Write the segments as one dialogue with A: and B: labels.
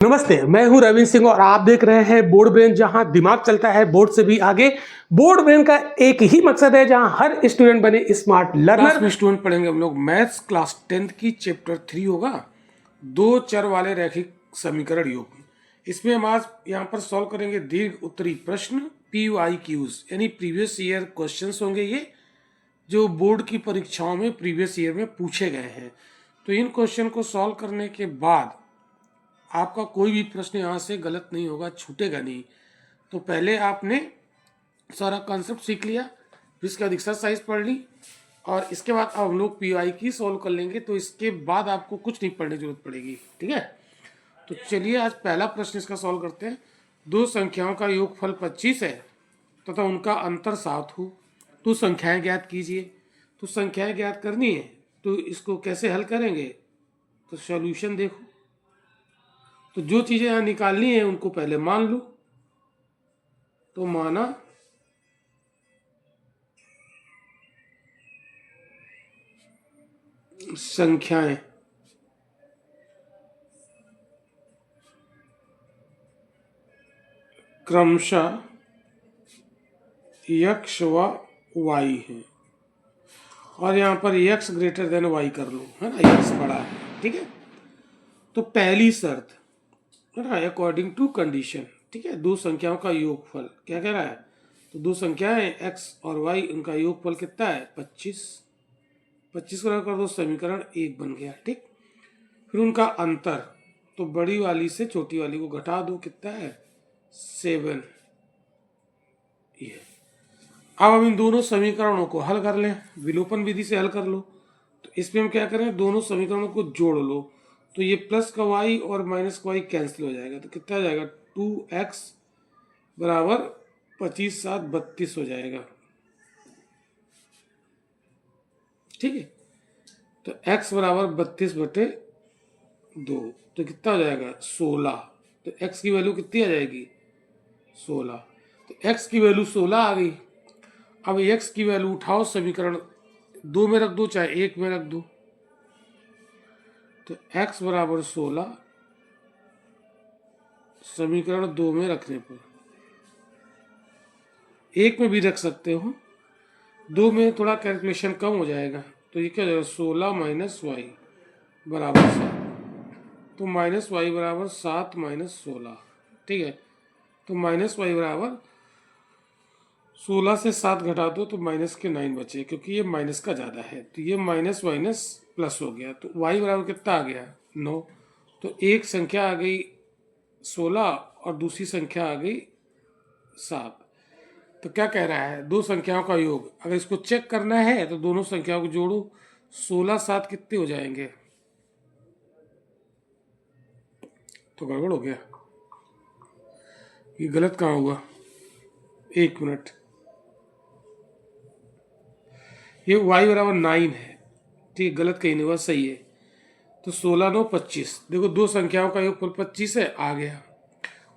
A: नमस्ते, मैं हूं रविंद्र सिंह और आप देख रहे हैं बोर्ड ब्रेन, जहां दिमाग चलता है बोर्ड से भी आगे। बोर्ड ब्रेन का एक ही मकसद है, जहां हर स्टूडेंट बने स्मार्ट लर्नर।
B: क्लास में स्टूडेंट पढ़ेंगे हम लोग मैथ्स क्लास 10th की चैप्टर 3 होगा, दो चर वाले रैखिक समीकरण योग। इसमें हम आज यहाँ पर सॉल्व करेंगे दीर्घ उत्तरी प्रश्न PYQs, यानी प्रीवियस ईयर क्वेश्चंस होंगे ये, जो बोर्ड की परीक्षाओं में प्रीवियस ईयर में पूछे गए हैं। तो इन क्वेश्चन को सॉल्व करने के बाद आपका कोई भी प्रश्न यहाँ से गलत नहीं होगा, छूटेगा नहीं। तो पहले आपने सारा कॉन्सेप्ट सीख लिया, फिर इसके बाद एक्सरसाइज पढ़ ली, और इसके बाद अब हम लोग PY की सॉल्व कर लेंगे। तो इसके बाद आपको कुछ नहीं पढ़ने की जरूरत पड़ेगी, ठीक है। तो चलिए आज पहला प्रश्न इसका सॉल्व करते हैं। दो संख्याओं का योगफल 25 है तथा उनका अंतर 7 हो, तो संख्याएं ज्ञात कीजिए। तो संख्याएं ज्ञात करनी है, तो इसको कैसे हल करेंगे, तो सॉल्यूशन देखो। तो जो चीज़ें यहाँ निकालनी है उनको पहले मान लो। तो माना संख्याएं क्रमशः x व y है, और यहाँ पर x ग्रेटर देन y कर लो, है ना, x बड़ा है, ठीक है। तो पहली शर्त है ना, अकॉर्डिंग टू कंडीशन, ठीक है। दो संख्याओं का योगफल क्या कह रहा है, तो दो संख्याएं x और y, उनका योगफल कितना है 25। 25 को कर दो, समीकरण 1 बन गया, ठीक। फिर उनका अंतर, तो बड़ी वाली से छोटी वाली को घटा दो, कितना है 7। ये अब हम इन दोनों समीकरणों को हल कर लें, विलोपन विधि से हल कर लो। तो इसमें हम क्या करें, दोनों समीकरणों को जोड़ लो। तो ये प्लस का y और माइनस का y कैंसिल हो जाएगा, तो कितना आ जाएगा 2x बराबर 25 7 32 हो जाएगा, ठीक है। तो x बराबर 32/2, तो कितना हो जाएगा 16। तो x की वैल्यू कितनी आ जाएगी 16। तो x की वैल्यू 16 आ गई। अब x की वैल्यू उठाओ, समीकरण 2 में रख दो चाहे 1 में रख दो। तो x बराबर 16 समीकरण 2 में रखने पर, 1 में भी रख सकते हो, 2 में थोड़ा कैलकुलेशन कम हो जाएगा। तो ये क्या हो जाएगा 16 माइनस वाई बराबर 7। तो माइनस वाई बराबर 7 माइनस 16, ठीक है। तो माइनस वाई बराबर 16 से 7 घटा दो तो माइनस के 9 बचे, क्योंकि ये माइनस का ज़्यादा है। तो ये माइनस माइनस प्लस हो गया, तो y बराबर कितना आ गया 9। तो एक संख्या आ गई 16 और दूसरी संख्या आ गई 7। तो क्या कह रहा है, दो संख्याओं का योग, अगर इसको चेक करना है तो दोनों संख्याओं को जोड़ो। 16 7 कितने हो जाएंगे, तो गड़बड़ हो गया, ये गलत कहाँ हुआ, 1 मिनट। ये y बराबर 9 है, ठीक, गलत कहीं नहीं हुआ, सही है। तो 16 9 25, देखो दो संख्याओं का योगफल 25 है, आ गया।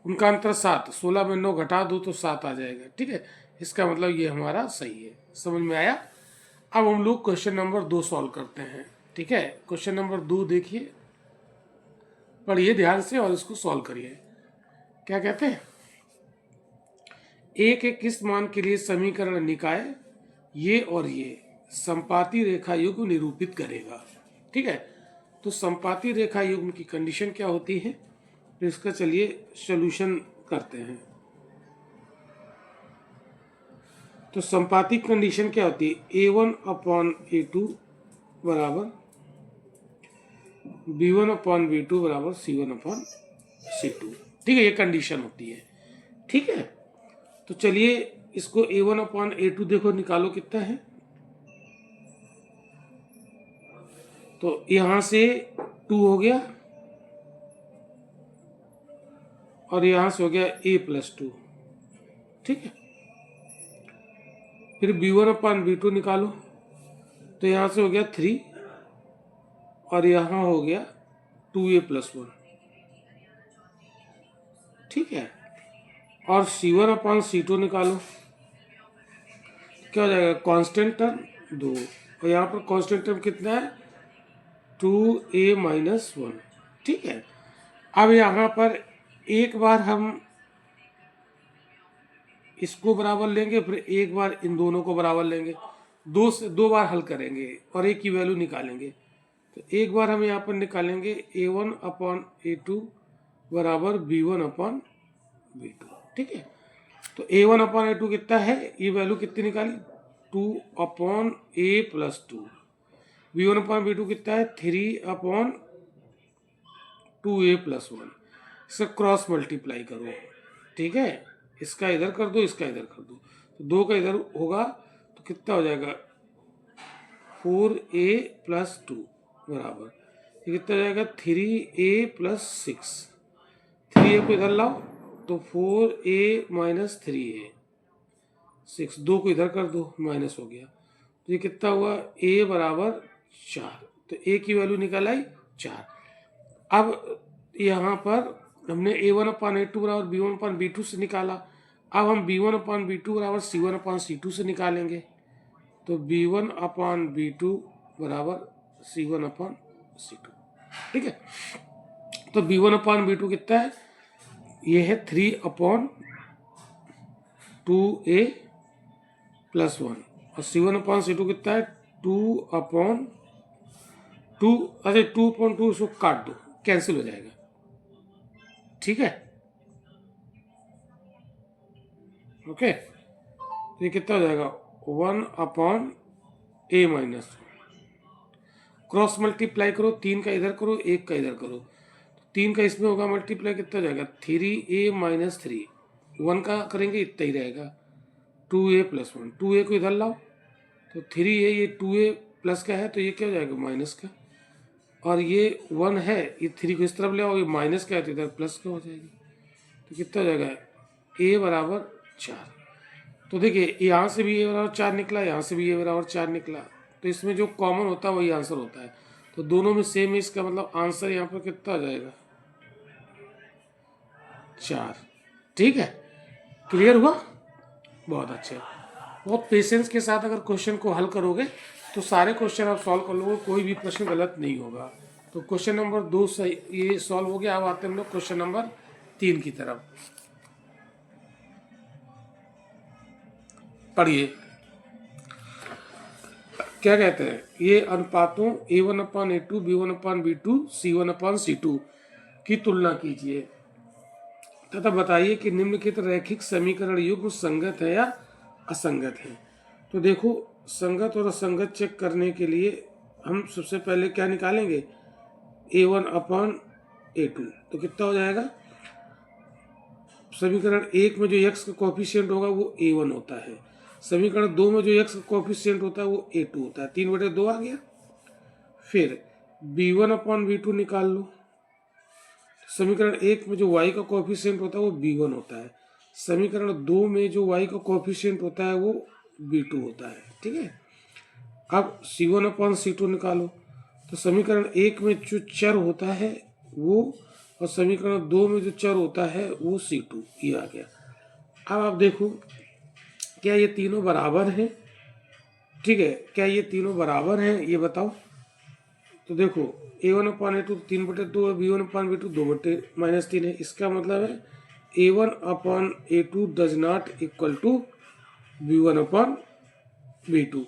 B: उनका अंतर 7, 16 में 9 घटा दो तो 7 आ जाएगा, ठीक है। इसका मतलब ये हमारा सही है, समझ में आया। अब हम लोग क्वेश्चन नंबर 2 सॉल्व करते हैं, ठीक है। क्वेश्चन नंबर 2 देखिए, पढ़िए ध्यान से और इसको सॉल्व करिए। क्या कहते हैं, एक एक किस मान के लिए समीकरण निकाय ये और ये संपाती रेखा युग्म निरूपित करेगा, ठीक है। तो संपाती रेखा युग्म की कंडीशन क्या होती है, तो इसका चलिए सॉल्यूशन करते हैं। तो संपाती कंडीशन क्या होती है, A1/A2 बराबर B1/B2 बराबर C1/C2, ठीक है, ये कंडीशन होती है, ठीक है। तो चलिए इसको A1/A2 देखो, निकालो कितना है। तो यहां से 2 हो गया और यहां से हो गया A+2, ठीक है। फिर B1/B2 निकालो, तो यहां से हो गया 3 और यहां हो गया 2A+1, ठीक है। और C1/C2 निकालो, क्या हो जाएगा कांस्टेंट टर्म 2, और यहाँ पर कांस्टेंट टर्म कितना है 2A-1, ठीक है। अब यहाँ पर एक बार हम इसको बराबर लेंगे, फिर एक बार इन दोनों को बराबर लेंगे, दो बार हल करेंगे और एक की वैल्यू निकालेंगे। तो एक बार हम यहाँ पर निकालेंगे a1/a2 बराबर b1/b2। ठीक है, तो a1/a2 कितना है, ये वैल्यू कितनी निकाली 2/a+2। b1/b2 कितना है 3/2a+1। इसका क्रॉस मल्टीप्लाई करो। ठीक है, इसका इधर कर दो, इसका इधर कर दो, तो 2 का इधर होगा तो कितना हो जाएगा 4a+2 बराबर ये कितना हो जाएगा 3a+6। 3a को इधर लाओ तो 4a-3a 6, 2 को इधर कर दो माइनस हो गया, तो ये कितना हुआ a बराबर 4। तो a की वैल्यू निकल आई 4। अब यहाँ पर हमने a1/a2 बराबर b1/b2 से निकाला। अब हम b1/b2 बराबर c1/c2 से निकालेंगे। तो b1/b2 बराबर c1/c2। ठीक है, तो b1/b2 कितना है, ये है 3/2a+1 और c1/c2 कितना है 2/2। अच्छा 2/2 इसको काट दो, कैंसिल हो जाएगा। ठीक है, ओके, तो ये कितना हो जाएगा 1/a-1। क्रॉस मल्टीप्लाई करो, 3 का इधर करो, 1 का इधर करो, तो 3 का इसमें होगा मल्टीप्लाई, कितना हो जाएगा 3a-3। 1 का करेंगे इतना ही रहेगा 2a+1। 2a को इधर लाओ तो 3a, ये 2a प्लस का है तो ये क्या हो जाएगा माइनस का, और ये 1 है, ये 3 को इस तरफ ले आओ, ये माइनस का है तो इधर प्लस का हो जाएगी। तो कितना हो जाएगा a बराबर 4। तो देखिए यहाँ से भी a बराबर 4 निकला, यहाँ से भी a बराबर 4 निकला, तो इसमें जो कॉमन होता है वही आंसर होता है। तो दोनों में सेम है, इसका मतलब आंसर यहाँ पर कितना आ जाएगा 4। ठीक है, क्लियर हुआ, बहुत अच्छा। बहुत पेशेंस के साथ अगर क्वेश्चन को हल करोगे तो सारे क्वेश्चन आप सॉल्व कर लोगे, कोई भी प्रश्न गलत नहीं होगा। तो क्वेश्चन नंबर 2 सही ये सॉल्व हो गया। अब आते हैं हम लोग क्वेश्चन नंबर 3 की तरफ। पढ़िए क्या कहते हैं, ये अनुपातों a1/a2 b1/b2 c1/c2 की तुलना कीजिए तथा बताइए कि निम्नलिखित रैखिक समीकरण युग्म संगत है या असंगत है। तो देखो, संगत और असंगत चेक करने के लिए हम सबसे पहले क्या निकालेंगे a1/a2। तो कितना हो जाएगा, समीकरण 1 में जो x का कोफिशिएंट होगा वो a1 होता है, समीकरण 2 में जो x का कोफिशिएंट होता है वो a2 होता है, 3/2 आ गया। फिर b1/b2 निकाल लो, समीकरण 1 में जो y का कोफिशिएंट होता है वो b1 होता है, समीकरण 2 में जो y का कोफिशिएंट होता है वो b2 होता है। ठीक है, अब c1/c2 निकालो, तो समीकरण 1 में जो चर होता है वो, और समीकरण 2 में जो चर होता है वो c2, ये आ गया। अब आप देखो क्या ये तीनों बराबर हैं। ठीक है, क्या ये तीनों बराबर हैं ये बताओ। तो देखो a1/a2 3/2 है, b1/b2 2/-3 है, इसका मतलब है a1/a2 does not equal to b1/b2।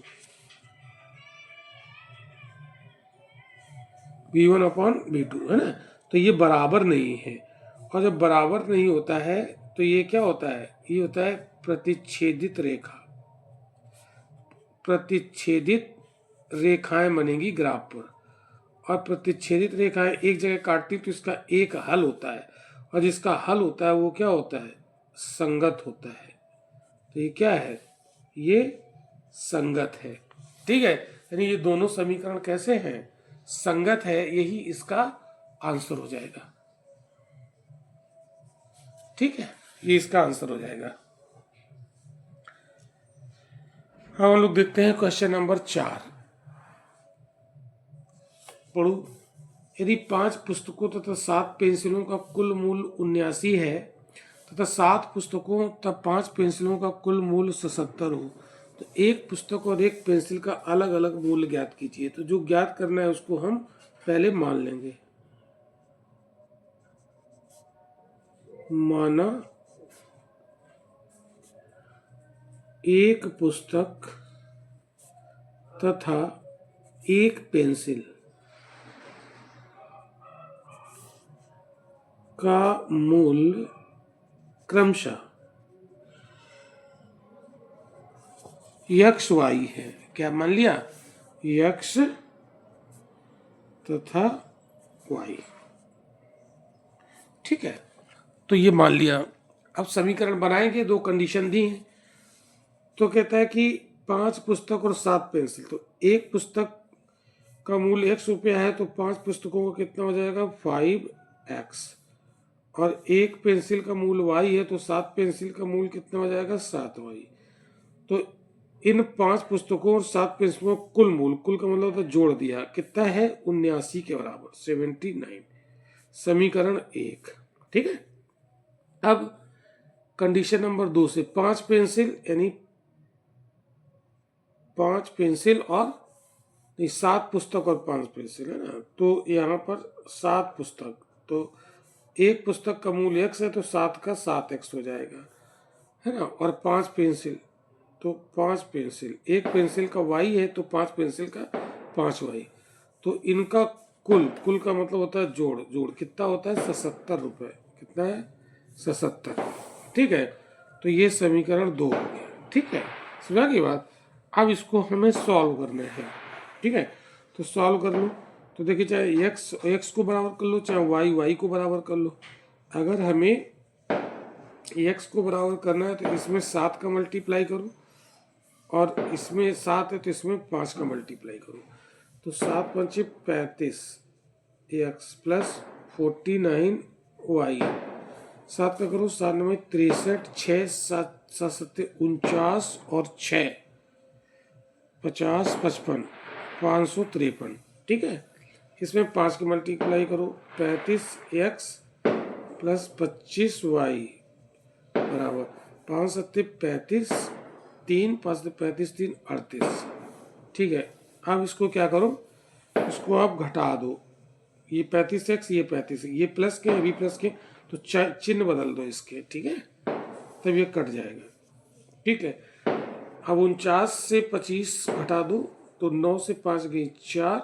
B: b1/b2 है ना, तो ये बराबर नहीं है, और जब बराबर नहीं होता है तो ये क्या होता है, ये होता है प्रतिच्छेदित रेखा। प्रतिच्छेदित रेखाएं बनेंगी ग्राफ पर, और प्रतिच्छेदित रेखाएं एक जगह काटती तो इसका एक हल होता है, और जिसका हल होता है वो क्या होता है संगत होता है। तो ये क्या है, ये संगत है। ठीक है, यानी ये दोनों समीकरण कैसे हैं, संगत है, यही इसका आंसर हो जाएगा। ठीक है, ये इसका आंसर हो जाएगा। हम लोग देखते हैं क्वेश्चन नंबर 4। पढ़ो, यदि 5 पुस्तकों तथा 7 पेंसिलों का कुल मूल्य 79 है तथा 7 पुस्तकों तथा 5 पेंसिलों का कुल मूल्य 77 हो, तो एक पुस्तक और एक पेंसिल का अलग अलग मूल्य ज्ञात कीजिए। तो जो ज्ञात करना है उसको हम पहले मान लेंगे। माना एक पुस्तक तथा एक पेंसिल का मूल्य क्रमशः यक्स वाई है। क्या मान लिया? यक्स तथा वाई। ठीक है, तो ये मान लिया। अब समीकरण बनाएंगे, दो कंडीशन दी हैं। तो कहता है कि 5 पुस्तक और 7 पेंसिल। तो एक पुस्तक का मूल्य ₹1 है, तो 5 पुस्तकों का कितना हो जाएगा? 5x। और एक पेंसिल का मूल्य y है, तो 7 पेंसिल का मूल्य कितना हो जाएगा? 7y। तो इन 5 पुस्तकों और 7 पेंसिलों का कुल मूल्य, कुल का मतलब तो जोड़ दिया, कितना है? 79 के बराबर, 79। समीकरण 1। ठीक है। अब कंडीशन नंबर 2 से 5 पेंसिल यानी 5 पेंसिल और 7 पुस्तक और 5 पेंसिल है ना, तो यहाँ पर 7 पुस्तक। तो एक पुस्तक का मूल्य x है, तो 7 का 7x हो जाएगा, है ना। और 5 पेंसिल, तो 5 पेंसिल, एक पेंसिल का y है, तो 5 पेंसिल का 5y। तो इनका कुल, कुल का मतलब होता है जोड़, जोड़ कितना होता है? 77 रुपये। कितना है? 77। ठीक है, तो ये समीकरण 2 हो गया। ठीक है, समझा की बात। अब इसको हमें सॉल्व करना है। ठीक है, तो सॉल्व कर लो। तो देखिए, चाहे x को बराबर कर लो, चाहे y को बराबर कर लो। अगर हमें x को बराबर करना है, तो इसमें 7 का मल्टीप्लाई करो, और इसमें 7 है, तो इसमें 5 का मल्टीप्लाई करो। तो 7 पंचे 35 x प्लस 49y। 7 का करो, 7 9 63, 6 7 7 49 और 6 50 55 553। ठीक है, इसमें 5 की मल्टीप्लाई करो, 35x प्लस 25y बराबर 5 7 35, 3 5 35 3 38। ठीक है, अब इसको क्या करो? इसको आप घटा दो। ये 35x, ये 35, ये प्लस के, ये प्लस के, तो चिन्ह बदल दो इसके। ठीक है, तब ये कट जाएगा। ठीक है, अब 49 से 25 घटा दो, तो 9 से 5 गई 4।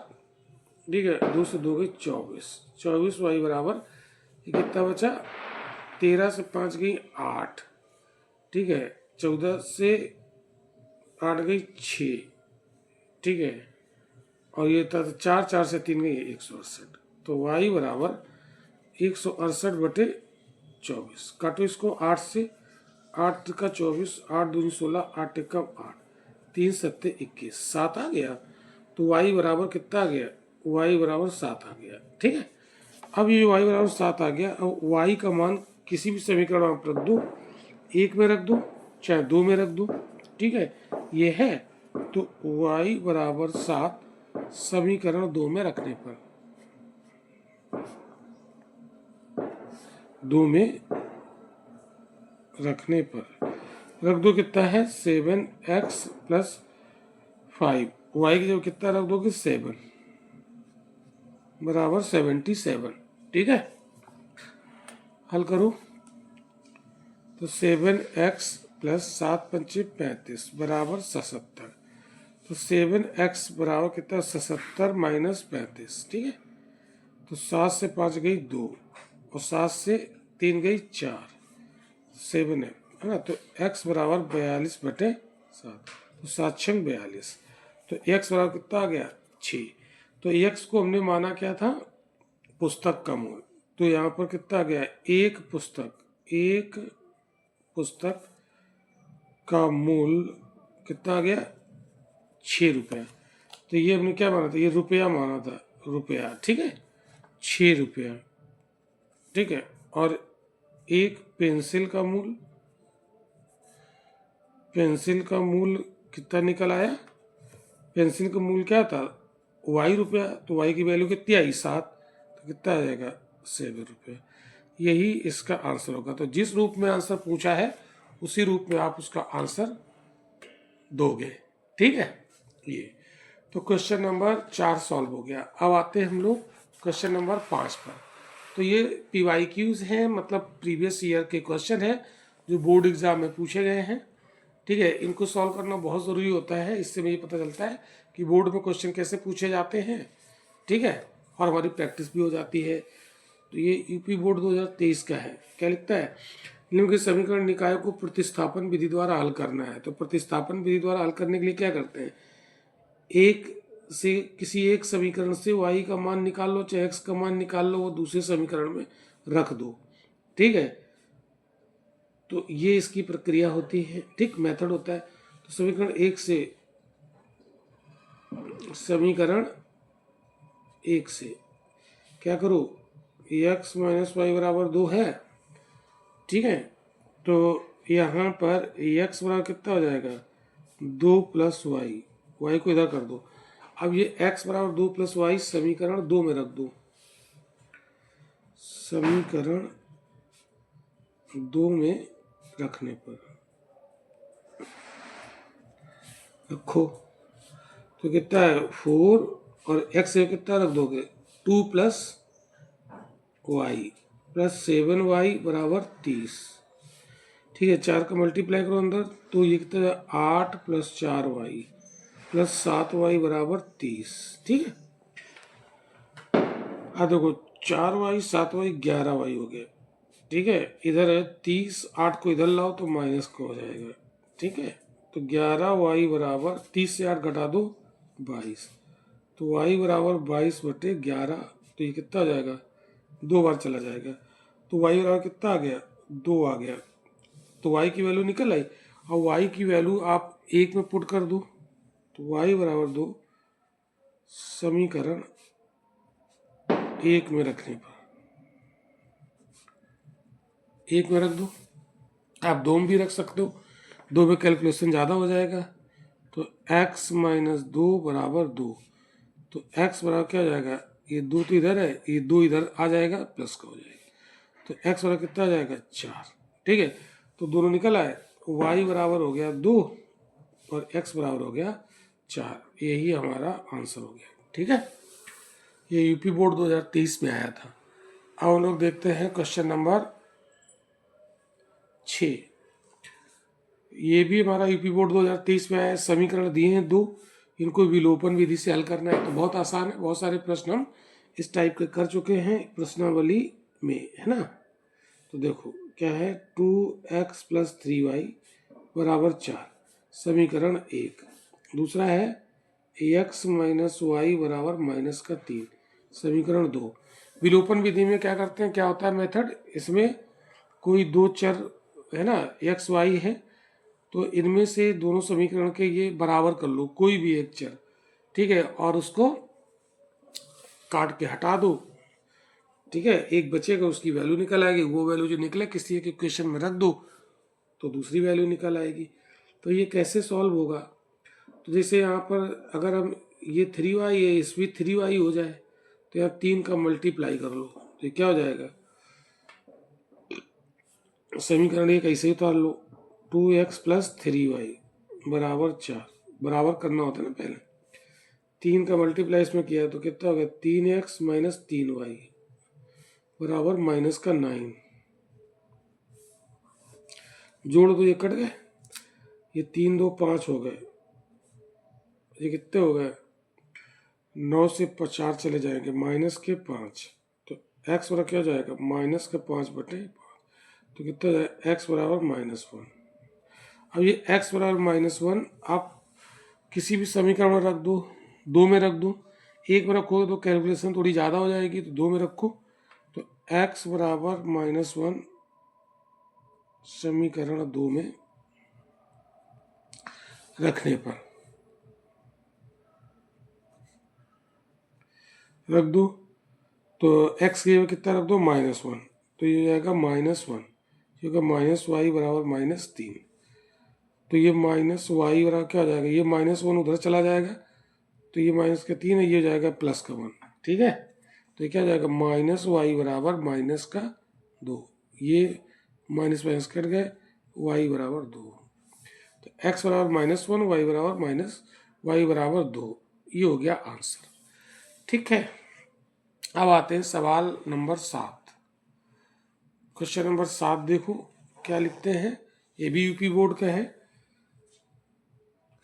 B: ठीक है, 2 से 2 गई 24। 24y बराबर ये कितना बचा? 13 से 5 गई 8। ठीक है, 14 से 8 गई 6। ठीक है, और ये था 4, 4 से 3 गई 168। तो y बराबर 168/24। काटो इसको 8 से, 8 का 24, 8 दूनी 16, 8 एक 8, 3 7 21, 7 आ गया। तो y बराबर कितना आ गया? y बराबर 7 आ गया। ठीक है, अब ये y बराबर 7 आ गया। अब y का मान किसी भी समीकरण में आप रख दो, 1 में रख दो, चाहे 2 में रख दो। ठीक है, ये है। तो y बराबर 7 समीकरण 2 में रखने पर, 2 में रखने पर रख दो, कितना है? 7x plus 5। y की जब कितना रख दोगे? 7 बराबर 77। ठीक है, हल करो। तो 7x प्लस 7 पंचे 35 बराबर 77। तो 7x बराबर कितना? 77 माइनस 35। ठीक है, तो 7 से 5 गई 2, और 7 से 3 गई 4, 7 है ना। तो x बराबर 42/7। तो 7 6 42। तो x बराबर कितना आ गया? 6। तो x को हमने माना क्या था? पुस्तक का मूल्य। तो यहाँ पर कितना आ गया? एक पुस्तक का मूल्य कितना आ गया? 6 रुपये। तो ये हमने क्या माना था? ये रुपया माना था, रुपया। ठीक है, 6 रुपया। ठीक है, और एक पेंसिल का मूल्य कितना निकल आया? पेंसिल का मूल्य क्या था? y रुपया। तो y की वैल्यू कितनी आई? 7। तो कितना आ जाएगा? 7 रुपये। यही इसका आंसर होगा। तो जिस रूप में आंसर पूछा है, उसी रूप में आप उसका आंसर दोगे। ठीक है, ये तो क्वेश्चन नंबर 4 सॉल्व हो गया। अब आते हैं हम लोग क्वेश्चन नंबर 5 पर। तो ये PYQs हैं, मतलब प्रीवियस ईयर के क्वेश्चन है जो बोर्ड एग्जाम में पूछे गए हैं। ठीक है, इनको सॉल्व करना बहुत ज़रूरी होता है, इससे मुझे पता चलता है कि बोर्ड में क्वेश्चन कैसे पूछे जाते हैं। ठीक है, और हमारी प्रैक्टिस भी हो जाती है। तो ये यूपी बोर्ड 2023 का है। क्या लिखता है, निम्नलिखित समीकरण निकायों को प्रतिस्थापन विधि द्वारा हल करना है। तो प्रतिस्थापन विधि द्वारा हल करने के लिए क्या करते हैं, एक से किसी एक समीकरण से y का मान निकाल लो, चाहे x का मान निकाल लो, वो दूसरे समीकरण में रख दो। ठीक है, तो ये इसकी प्रक्रिया होती है। ठीक, मेथड होता है। तो समीकरण एक से क्या करो, x माइनस वाई बराबर 2 है। ठीक है, तो यहाँ पर x बराबर कितना हो जाएगा, 2 प्लस वाई, वाई को इधर कर दो। अब ये x बराबर 2 प्लस वाई समीकरण 2 में रख दो। समीकरण 2 में रखने पर रखो तो कितना है 4, और x से कितना रख दोगे 2 प्लस वाई प्लस 7y बराबर 30। ठीक है, 4 का मल्टीप्लाई करो अंदर, तो ये कितना है 8 प्लस 4y प्लस 7y बराबर 30। ठीक है, अब देखो 4y 7y 11y हो गया। ठीक है, इधर है 30, 8 को इधर लाओ तो माइनस का हो जाएगा। ठीक है, तो 11y बराबर 30 से 8 घटा दो 22, तो y बराबर 22/11। तो ये कितना आ जाएगा, 2 बार चला जाएगा, तो y बराबर कितना आ गया, 2 आ गया। तो y की वैल्यू निकल आई। और y की वैल्यू आप 1 में पुट कर दो, तो y बराबर 2 समीकरण 1 में रखने पर 1 में रख दो। आप 2 में भी रख सकते हो, 2 में कैलकुलेशन ज़्यादा हो जाएगा। तो x माइनस 2 बराबर 2, तो x बराबर क्या हो जाएगा, ये 2 तो इधर है, ये 2 इधर आ जाएगा, प्लस का हो जाएगा। तो x बराबर कितना आ जाएगा 4। ठीक है, तो दोनों निकल आए, y बराबर हो गया 2 और x बराबर हो गया 4। यही हमारा आंसर हो गया। ठीक है, ये यूपी बोर्ड 2023 में आया था। अब हम लोग देखते हैं क्वेश्चन नंबर 6। ये भी हमारा यूपी बोर्ड 2023 में आया। समीकरण दिए हैं 2, इनको विलोपन विधि से हल करना है। तो बहुत आसान है, बहुत सारे प्रश्न हम इस टाइप के कर चुके हैं प्रश्नावली में, है ना। तो देखो क्या है, 2x प्लस 3y बराबर 4 समीकरण 1। दूसरा है x माइनस वाई बराबर माइनस का 3 समीकरण 2। विलोपन विधि में क्या करते हैं, क्या होता है मेथड, इसमें कोई दो चर है ना, x y है, तो इनमें से दोनों समीकरण के ये बराबर कर लो, कोई भी एक चर। ठीक है, और उसको काट के हटा दो। ठीक है, एक बचेगा, उसकी वैल्यू निकल आएगी। वो वैल्यू जो निकले किसी एक इक्वेशन में रख दो तो दूसरी वैल्यू निकल आएगी। तो ये कैसे सॉल्व होगा, तो जैसे यहाँ पर अगर हम ये 3y है, इस भी 3y हो जाए, तो यहाँ 3 का मल्टीप्लाई कर लो, तो ये क्या हो जाएगा, समीकरण एक ऐसे ही उतार लो, 2x प्लस 3y बराबर 4। बराबर करना होता है ना पहले, 3 का मल्टीप्लाई इसमें किया तो कितना हो गया, 3x माइनस 3y बराबर माइनस का 9। जोड़ दो, ये कट गए, ये 3 2 5 हो गए, ये कितने हो गए, 9 से 4 चले जाएंगे, माइनस के 5। तो x बराबर क्या हो जाएगा, माइनस का 5/5। तो कितना हो जाएगा, x बराबर -1। अब ये x बराबर -1 आप किसी भी समीकरण में रख दो, 2 में रख दो। 1 में रखोगे तो कैलकुलेशन थोड़ी ज़्यादा हो जाएगी, तो 2 में रखो। तो x बराबर -1 समीकरण 2 में रखने पर रख दो, तो x की जगह कितना रख दो, -1। तो ये जाएगा -1, क्योंकि -y बराबर -3। तो ये -y बराबर क्या हो जाएगा, ये -1 उधर चला जाएगा, तो ये माइनस का 3 है, ये हो जाएगा प्लस का 1। ठीक है, तो ये क्या हो जाएगा, -y बराबर -2। ये माइनस माइनस कट गए, y बराबर 2। तो x बराबर -1, y बराबर 2, ये हो गया आंसर। ठीक है, अब आते हैं सवाल नंबर 7। क्वेश्चन नंबर 7 देखो क्या लिखते हैं, ये भी यूपी बोर्ड का है।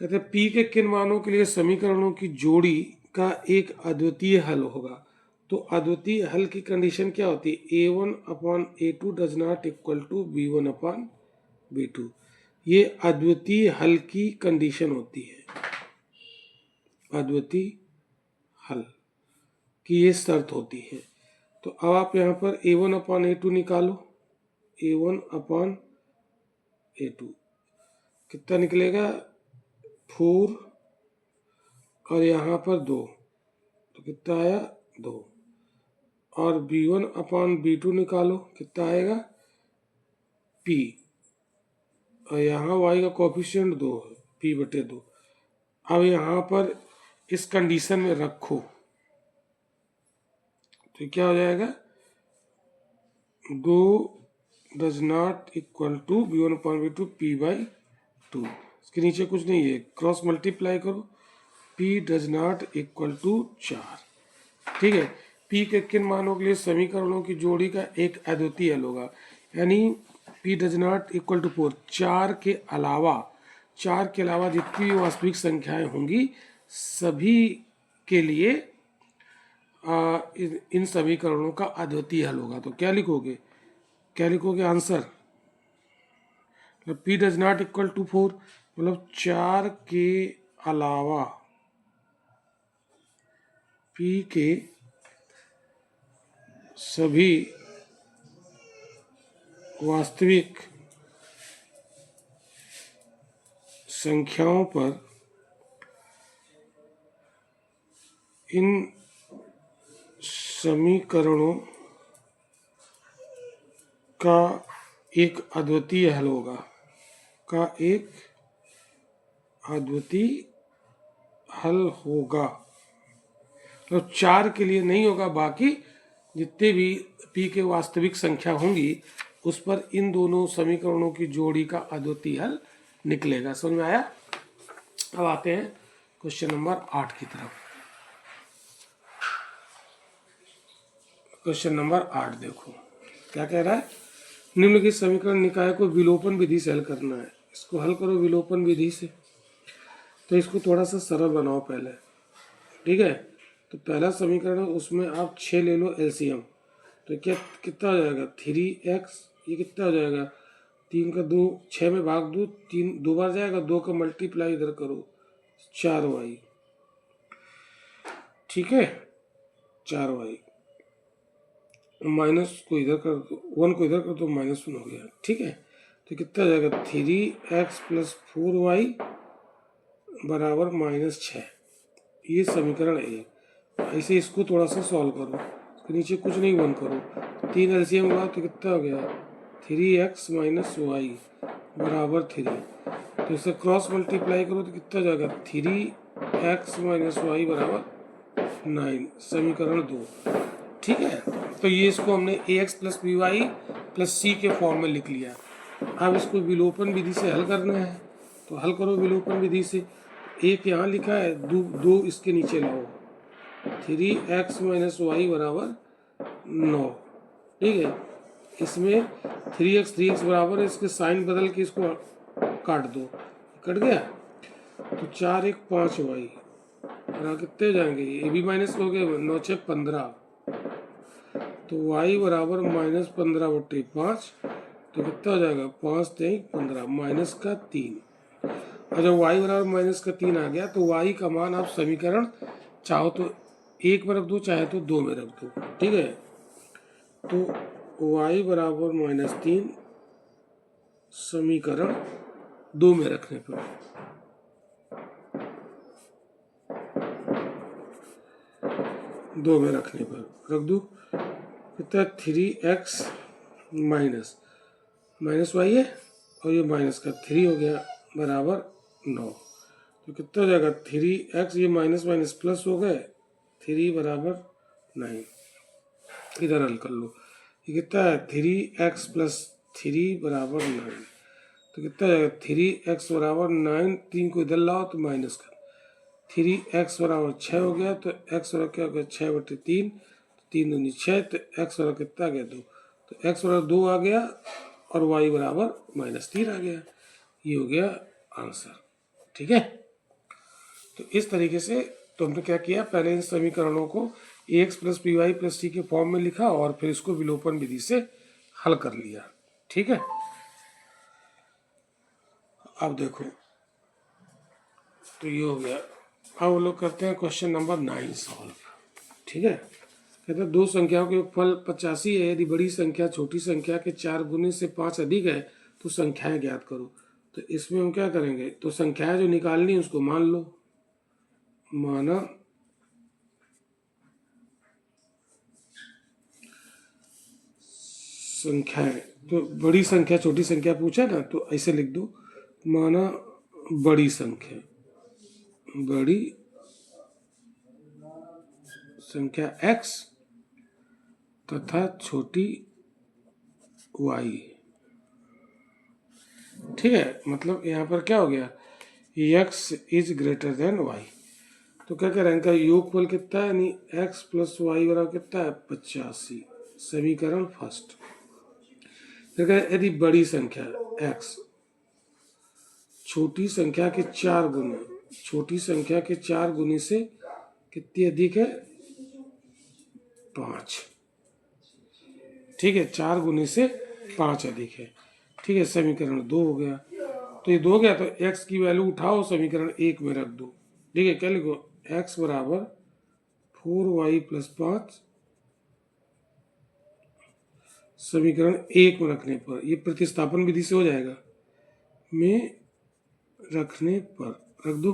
B: कहते हैं पी के किन मानों के लिए समीकरणों की जोड़ी का एक अद्वितीय हल होगा। तो अद्वितीय हल की कंडीशन क्या होती है, a1/a2 does not equal to b1/b2। ये अद्वितीय हल की कंडीशन होती है, अद्वितीय हल की ये शर्त होती है। तो अब आप यहाँ पर a1/a2 निकालो, a1/a2 कितना निकलेगा 4 और यहाँ पर 2, तो कितना आया 2। और b1/b2 निकालो, कितना आएगा p, और यहाँ y का कोफिशिएंट 2 है, p/2। अब यहाँ पर इस कंडीशन में रखो तो क्या हो जाएगा, 2 does not equal to b1/b2 p/2। इसके नीचे कुछ नहीं है, क्रॉस मल्टीप्लाई करो, p does not equal to 4। ठीक है, p के किन मानों के लिए समीकरणों की जोड़ी का एक अद्वितीय हल होगा, यानी p does not equal to 4, 4 के अलावा जितनी भी वास्तविक संख्याएं होंगी सभी के लिए इन समीकरणों का अद्वितीय हल होगा। तो क्या लिखोगे आंसर, मतलब p does not equal to 4 मतलब 4 के अलावा p के सभी वास्तविक संख्याओं पर इन समीकरणों का एक अद्वितीय हल होगा, मतलब 4 के लिए नहीं होगा, बाकी जितने भी p के वास्तविक संख्या होंगी उस पर इन दोनों समीकरणों की जोड़ी का अद्वितीय हल निकलेगा। समझ में आया। अब आते हैं क्वेश्चन नंबर 8 की तरफ। क्वेश्चन नंबर 8 देखो क्या कह रहा है, निम्नलिखित समीकरण निकाय को विलोपन विधि से हल करना है। इसको हल करो विलोपन विधि से। तो इसको थोड़ा सा सरल बनाओ पहले, ठीक है। तो पहला समीकरण है, उसमें आप 6 ले लो एलसीएम, तो क्या कितना हो जाएगा 3x, ये कितना हो जाएगा 3 का 2, 6 में भाग दो, 3 2 बार जाएगा, 2 का मल्टीप्लाई इधर करो 4y, ठीक है 4y, माइनस को इधर कर दो, 1 को इधर कर दो, -1 हो गया, ठीक है। तो कितना हो जाएगा 3x + 4y बराबर -6। ये समीकरण है। ऐसे इसको थोड़ा सा सॉल्व करो, इसके नीचे कुछ नहीं बंद करो, 3 एलसीएम हुआ तो कितना हो गया 3x - y बराबर 3। तो इसे क्रॉस मल्टीप्लाई करो तो कितना हो जाएगा 3x - y बराबर 9, समीकरण 2, ठीक है। तो ये इसको हमने ax + by + c के फॉर्म में लिख लिया। अब इसको विलोपन विधि से हल करना है, तो हल करो विलोपन विधि से। एक यहाँ लिखा है, दो इसके नीचे लाओ, 3x - y बराबर 9, ठीक है। इसमें 3x बराबर है, इसके साइन बदल के इसको काट दो, कट गया। तो 4 × 1 = 5y, और कितने जाएंगे, ये भी माइनस हो गए, 9 × 6 = 15, तो y बराबर -15/5, तो कितना हो जाएगा 5 × 3 = 15, -3। और जब y बराबर -3 आ गया तो y का मान आप समीकरण चाहो तो 1 में रख दो, चाहे तो 2 में रख दो, ठीक है। तो y बराबर -3 समीकरण 2 में रखने पर रख दो, कितना 3x माइनस y है, और ये माइनस का 3 हो गया बराबर 9। तो कितना हो जाएगा 3x, ये माइनस प्लस हो गए, 3 बराबर 9, इधर हल कर लो। ये कितना है 3x + 3 बराबर 9, तो कितना हो जाएगा 3x बराबर 9, 3 को इधर लाओ तो माइनस कर, 3x बराबर 6 हो गया, तो x बराबर क्या हो गया 6/3, 3 दूनी 6, तो x बराबर कितना आ गया 2, तो x बराबर 2 आ गया और y बराबर -3 आ गया। ये हो गया आंसर। ठीक है, तो इस तरीके से तुमने क्या किया, पहले इन समीकरणों को ax plus P Y plus T के फॉर्म में लिखा और फिर इसको विलोपन विधि से हल कर लिया। ठीक है, अब देखो तो ये हो गया। अब वो लोग करते हैं क्वेश्चन नंबर 9 सॉल्व। ठीक है, कहते हैं दो संख्याओं के योगफल 85 है, यदि बड़ी संख्या छोटी संख्या के 4 गुने से 5 अधिक है तो संख्याएं ज्ञात करो। तो इसमें हम क्या करेंगे, तो संख्याएं जो निकालनी है उसको मान लो। माना संख्याएं, तो बड़ी संख्या छोटी संख्या पूछा ना, तो ऐसे लिख दो। माना बड़ी संख्या, बड़ी संख्या x तथा छोटी y। ठीक है, मतलब यहाँ पर क्या हो गया, x is greater than y। तो क्या कह रहे हैं, इनका योगफल कितना है, यानी x प्लस वाई बराबर कितना है, 85। समीकरण फर्स्ट। फिर कह यदि बड़ी संख्या x छोटी संख्या के 4 गुना, छोटी संख्या के 4 गुने से कितनी अधिक है, 5। ठीक है, 4 गुने से 5 अधिक है। ठीक है, समीकरण 2 हो गया। तो ये 2 हो गया, तो x की वैल्यू उठाओ समीकरण 1 में रख दो। ठीक है, क्या लिखो, x बराबर 4y प्लस 5 समीकरण 1 में रखने पर, ये प्रतिस्थापन विधि से हो जाएगा, में रखने पर रख दो।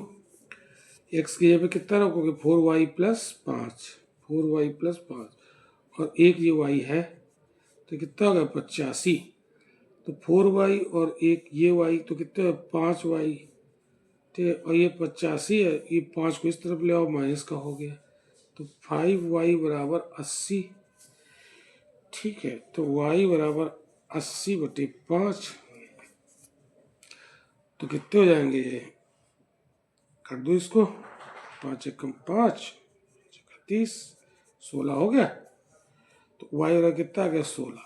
B: x की जगह पे कितना रखोगे, 4y प्लस 5, 4y प्लस 5 और एक ये y है, तो कितना होगा, 85। तो 4y और एक ये y, तो कितना है, 5y। ठीक है, और ये 85 है, ये 5 को इस तरफ ले आओ, माइनस का हो गया, तो 5y बराबर 80। ठीक है, तो y बराबर 80/5, तो कितने हो जाएंगे ये, कर दो इसको, 5 एकम 5, 30, 16 हो गया। तो y बराबर कितना आ गया, 16।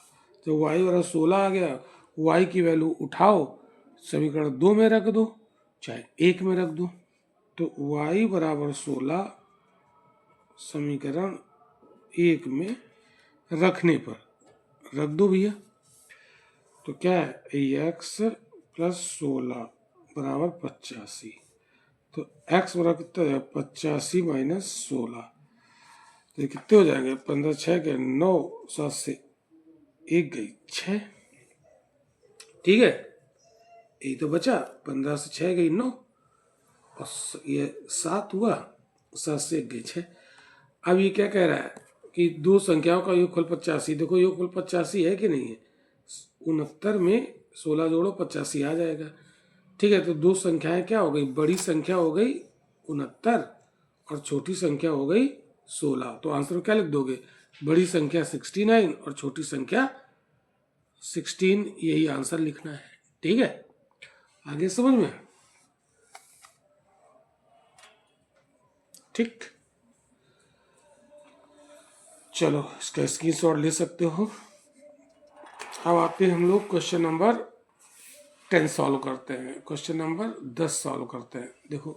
B: जब y बराबर 16 आ गया, y की वैल्यू उठाओ, समीकरण 2 में रख दो, चाहे 1 में रख दो। तो y बराबर 16 समीकरण 1 में रखने पर रख दो भैया। तो क्या है, x प्लस 16 बराबर 85। तो x बराबर कितना है, 85 माइनस 16, तो ये कितने हो जाएंगे, 15 6 के 9, 7 से 1 गई 6। ठीक है, यही तो बचा, 15 से 6 गई 9 और ये 7 हुआ, 7 से 1 गई 6। अब ये क्या कह रहा है कि दो संख्याओं का योगफल 85। देखो योगफल 85 है कि नहीं है, 69 में 16 जोड़ो 85 आ जाएगा। ठीक है, तो दो संख्याएं क्या हो गई, बड़ी संख्या हो गई 69 और छोटी संख्या हो गई 16। तो आंसर क्या लिख दोगे, बड़ी संख्या 69 और छोटी संख्या 16, यही आंसर लिखना है। ठीक है, आगे समझ में, ठीक। चलो इसका स्क्रीनशॉट ले सकते हो। अब आते हैं हम लोग क्वेश्चन नंबर 10 सॉल्व करते हैं। क्वेश्चन नंबर 10 सॉल्व करते हैं। देखो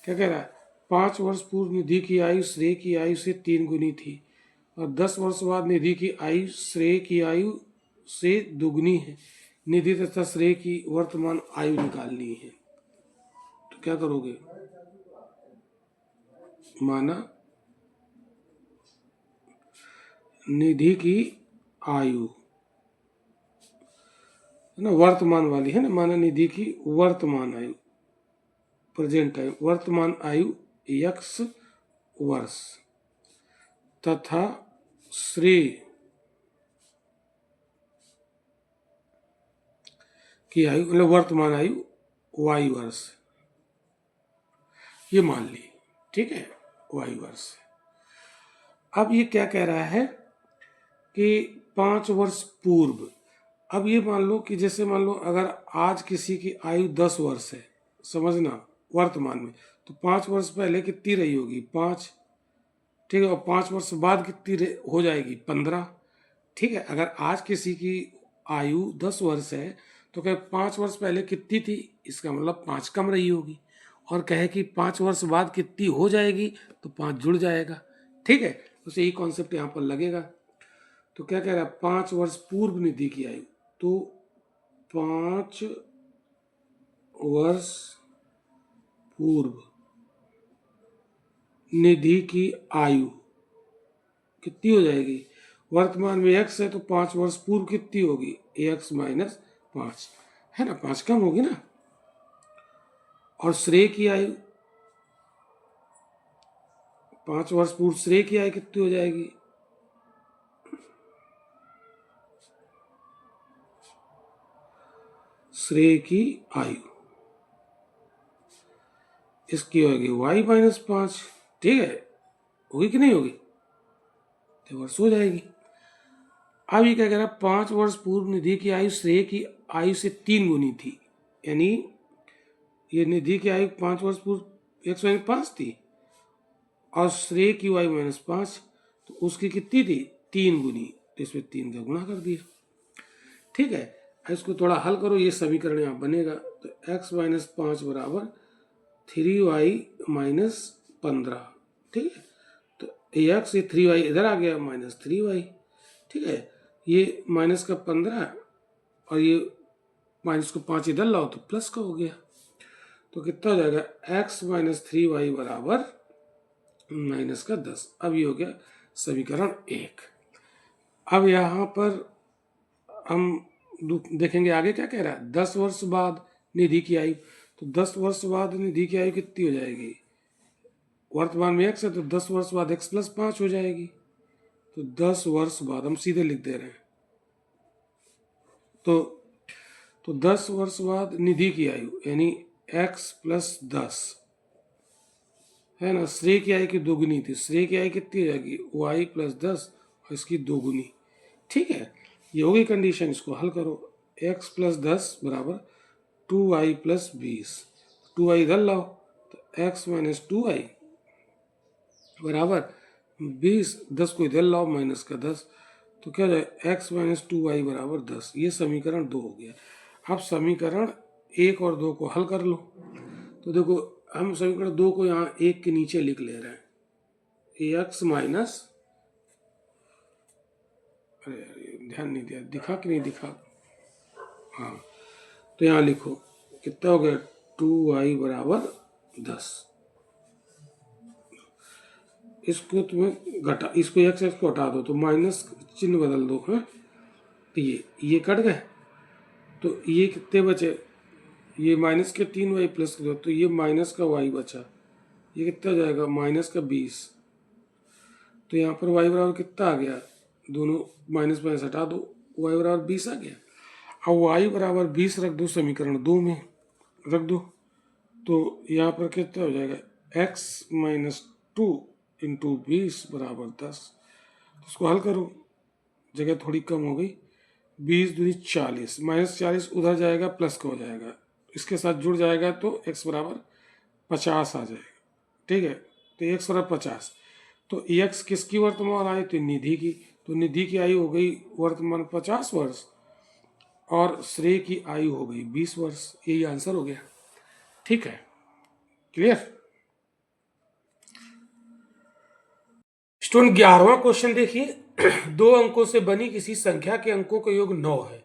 B: क्या कह रहा है, 5 वर्ष पूर्व निधि की आयु श्रेय की आयु से 3 गुनी थी और 10 वर्ष बाद निधि की आयु श्रेय की आयु से दुगनी है। निधि तथा श्रेय की वर्तमान आयु निकालनी है। तो क्या करोगे, माना निधि की आयु है ना, वर्तमान वाली है ना, माना निधि की वर्तमान आयु, प्रेजेंट टाइम, वर्तमान आयु x वर्ष तथा श्रेय की आयु, मतलब वर्तमान आयु y वर्ष, ये मान ली। ठीक है, y वर्ष। अब ये क्या कह रहा है कि 5 वर्ष पूर्व। अब ये मान लो कि जैसे मान लो अगर आज किसी की आयु 10 वर्ष है, समझना वर्तमान में, तो 5 वर्ष पहले कितनी रही होगी, 5। ठीक है, और 5 वर्ष बाद कितनी हो जाएगी, 15। ठीक है। अगर आज किसी की आयु 10 वर्ष है तो कहे 5 वर्ष पहले कितनी थी, इसका मतलब 5 कम रही होगी। और कहे कि 5 वर्ष बाद कितनी हो जाएगी तो 5 जुड़ जाएगा। ठीक है, तो यही कॉन्सेप्ट यहाँ पर लगेगा। तो क्या कह रहा है, 5 वर्ष पूर्व निधि की आयु, तो 5 वर्ष पूर्व निधि की आयु कितनी हो जाएगी, वर्तमान में x है तो 5 वर्ष पूर्व कितनी होगी, x माइनस 5 है ना, 5 कम होगी ना। और श्रेय की आयु, 5 वर्ष पूर्व श्रेय की आयु कितनी हो जाएगी, श्रेय की आयु इसकी होगी y माइनस 5। ठीक है, होगी कि नहीं होगी, तो वर्ष हो जाएगी। अब ये क्या कह रहा है, 5 वर्ष पूर्व निधि की आयु श्रेय की आयु से 3 गुनी थी, यानी ये निधि की आयु 5 वर्ष पूर्व 105 थी और श्रेय की आयु माइनस 5, तो उसकी कितनी थी, 3 गुनी, तो इसमें 3 का गुणा कर दिया। ठीक है, इसको थोड़ा हल करो, ये समीकरण यहाँ बनेगा। तो x माइनस 5 बराबर 3y माइनस 15। ठीक है, तो x ये 3y इधर आ गया माइनस 3y। ठीक है, ये माइनस का 15 और ये माइनस को 5 इधर लाओ तो प्लस का हो गया। तो कितना हो जाएगा, x माइनस 3y बराबर माइनस का 10। अब ये हो गया समीकरण 1। अब यहाँ पर हम देखेंगे आगे क्या कह रहा है, 10 वर्ष बाद निधि की आयु। तो 10 वर्ष बाद निधि की आयु कितनी हो जाएगी, वर्तमान में x है तो 10 वर्ष बाद x प्लस 5 हो जाएगी। तो 10 वर्ष बाद हम सीधे लिख दे रहे हैं। तो 10 वर्ष बाद निधि की आयु यानी x प्लस 10 है ना, श्रेय की आयु की दोगुनी थी, श्रेय की आयु कितनी हो जाएगी, y प्लस 10 और इसकी दोगुनी। ठीक है, ये होगी कंडीशन, इसको हल करो। x प्लस 10 बराबर 2y प्लस 20, 2y इधर लाओ तो x माइनस 2y बराबर 20, 10 को इधर लाओ माइनस का 10, तो क्या हो जाए, x माइनस 2y बराबर 10। ये समीकरण 2 हो गया। अब समीकरण 1 और 2 को हल कर लो। तो देखो हम समीकरण 2 को यहाँ 1 के नीचे लिख ले रहे हैं, x माइनस, अरे ध्यान नहीं दिया, दिखा कि नहीं दिखा, हाँ, तो यहाँ लिखो कितना हो गया, 2y बराबर 10। इसको तुम्हें घटा, इसको x को हटा दो तो माइनस चिन्ह बदल दो, है तो ये कट गए, तो ये कितने बचे, ये माइनस के 3y प्लस कर दो तो ये माइनस का y बचा, ये कितना जाएगा, माइनस का 20। तो यहाँ पर y बराबर कितना आ गया, दोनों माइनस माइनस हटा दो, y बराबर 20 आ गया। अब y बराबर 20 रख दो समीकरण 2 में रख दो, तो यहाँ पर कितना हो जाएगा, x माइनस 2 इंटू 20 बराबर 10। तो इसको हल करो, जगह थोड़ी कम हो गई, 20 दूनी 40, माइनस 40 उधर जाएगा प्लस का हो जाएगा, इसके साथ जुड़ जाएगा तो x बराबर 50 आ जाएगा। ठीक है, तो x बराबर 50, तो x किसकी वर्तमान आयु, तो निधि की। तो निधि की आयु हो गई वर्तमान 50 वर्ष और श्रेय की आयु हो गई 20 वर्ष। यही आंसर हो गया। ठीक है, क्लियर। स्टूडेंट 11वां क्वेश्चन देखिए, 2 अंकों से बनी किसी संख्या के अंकों का योग 9 है।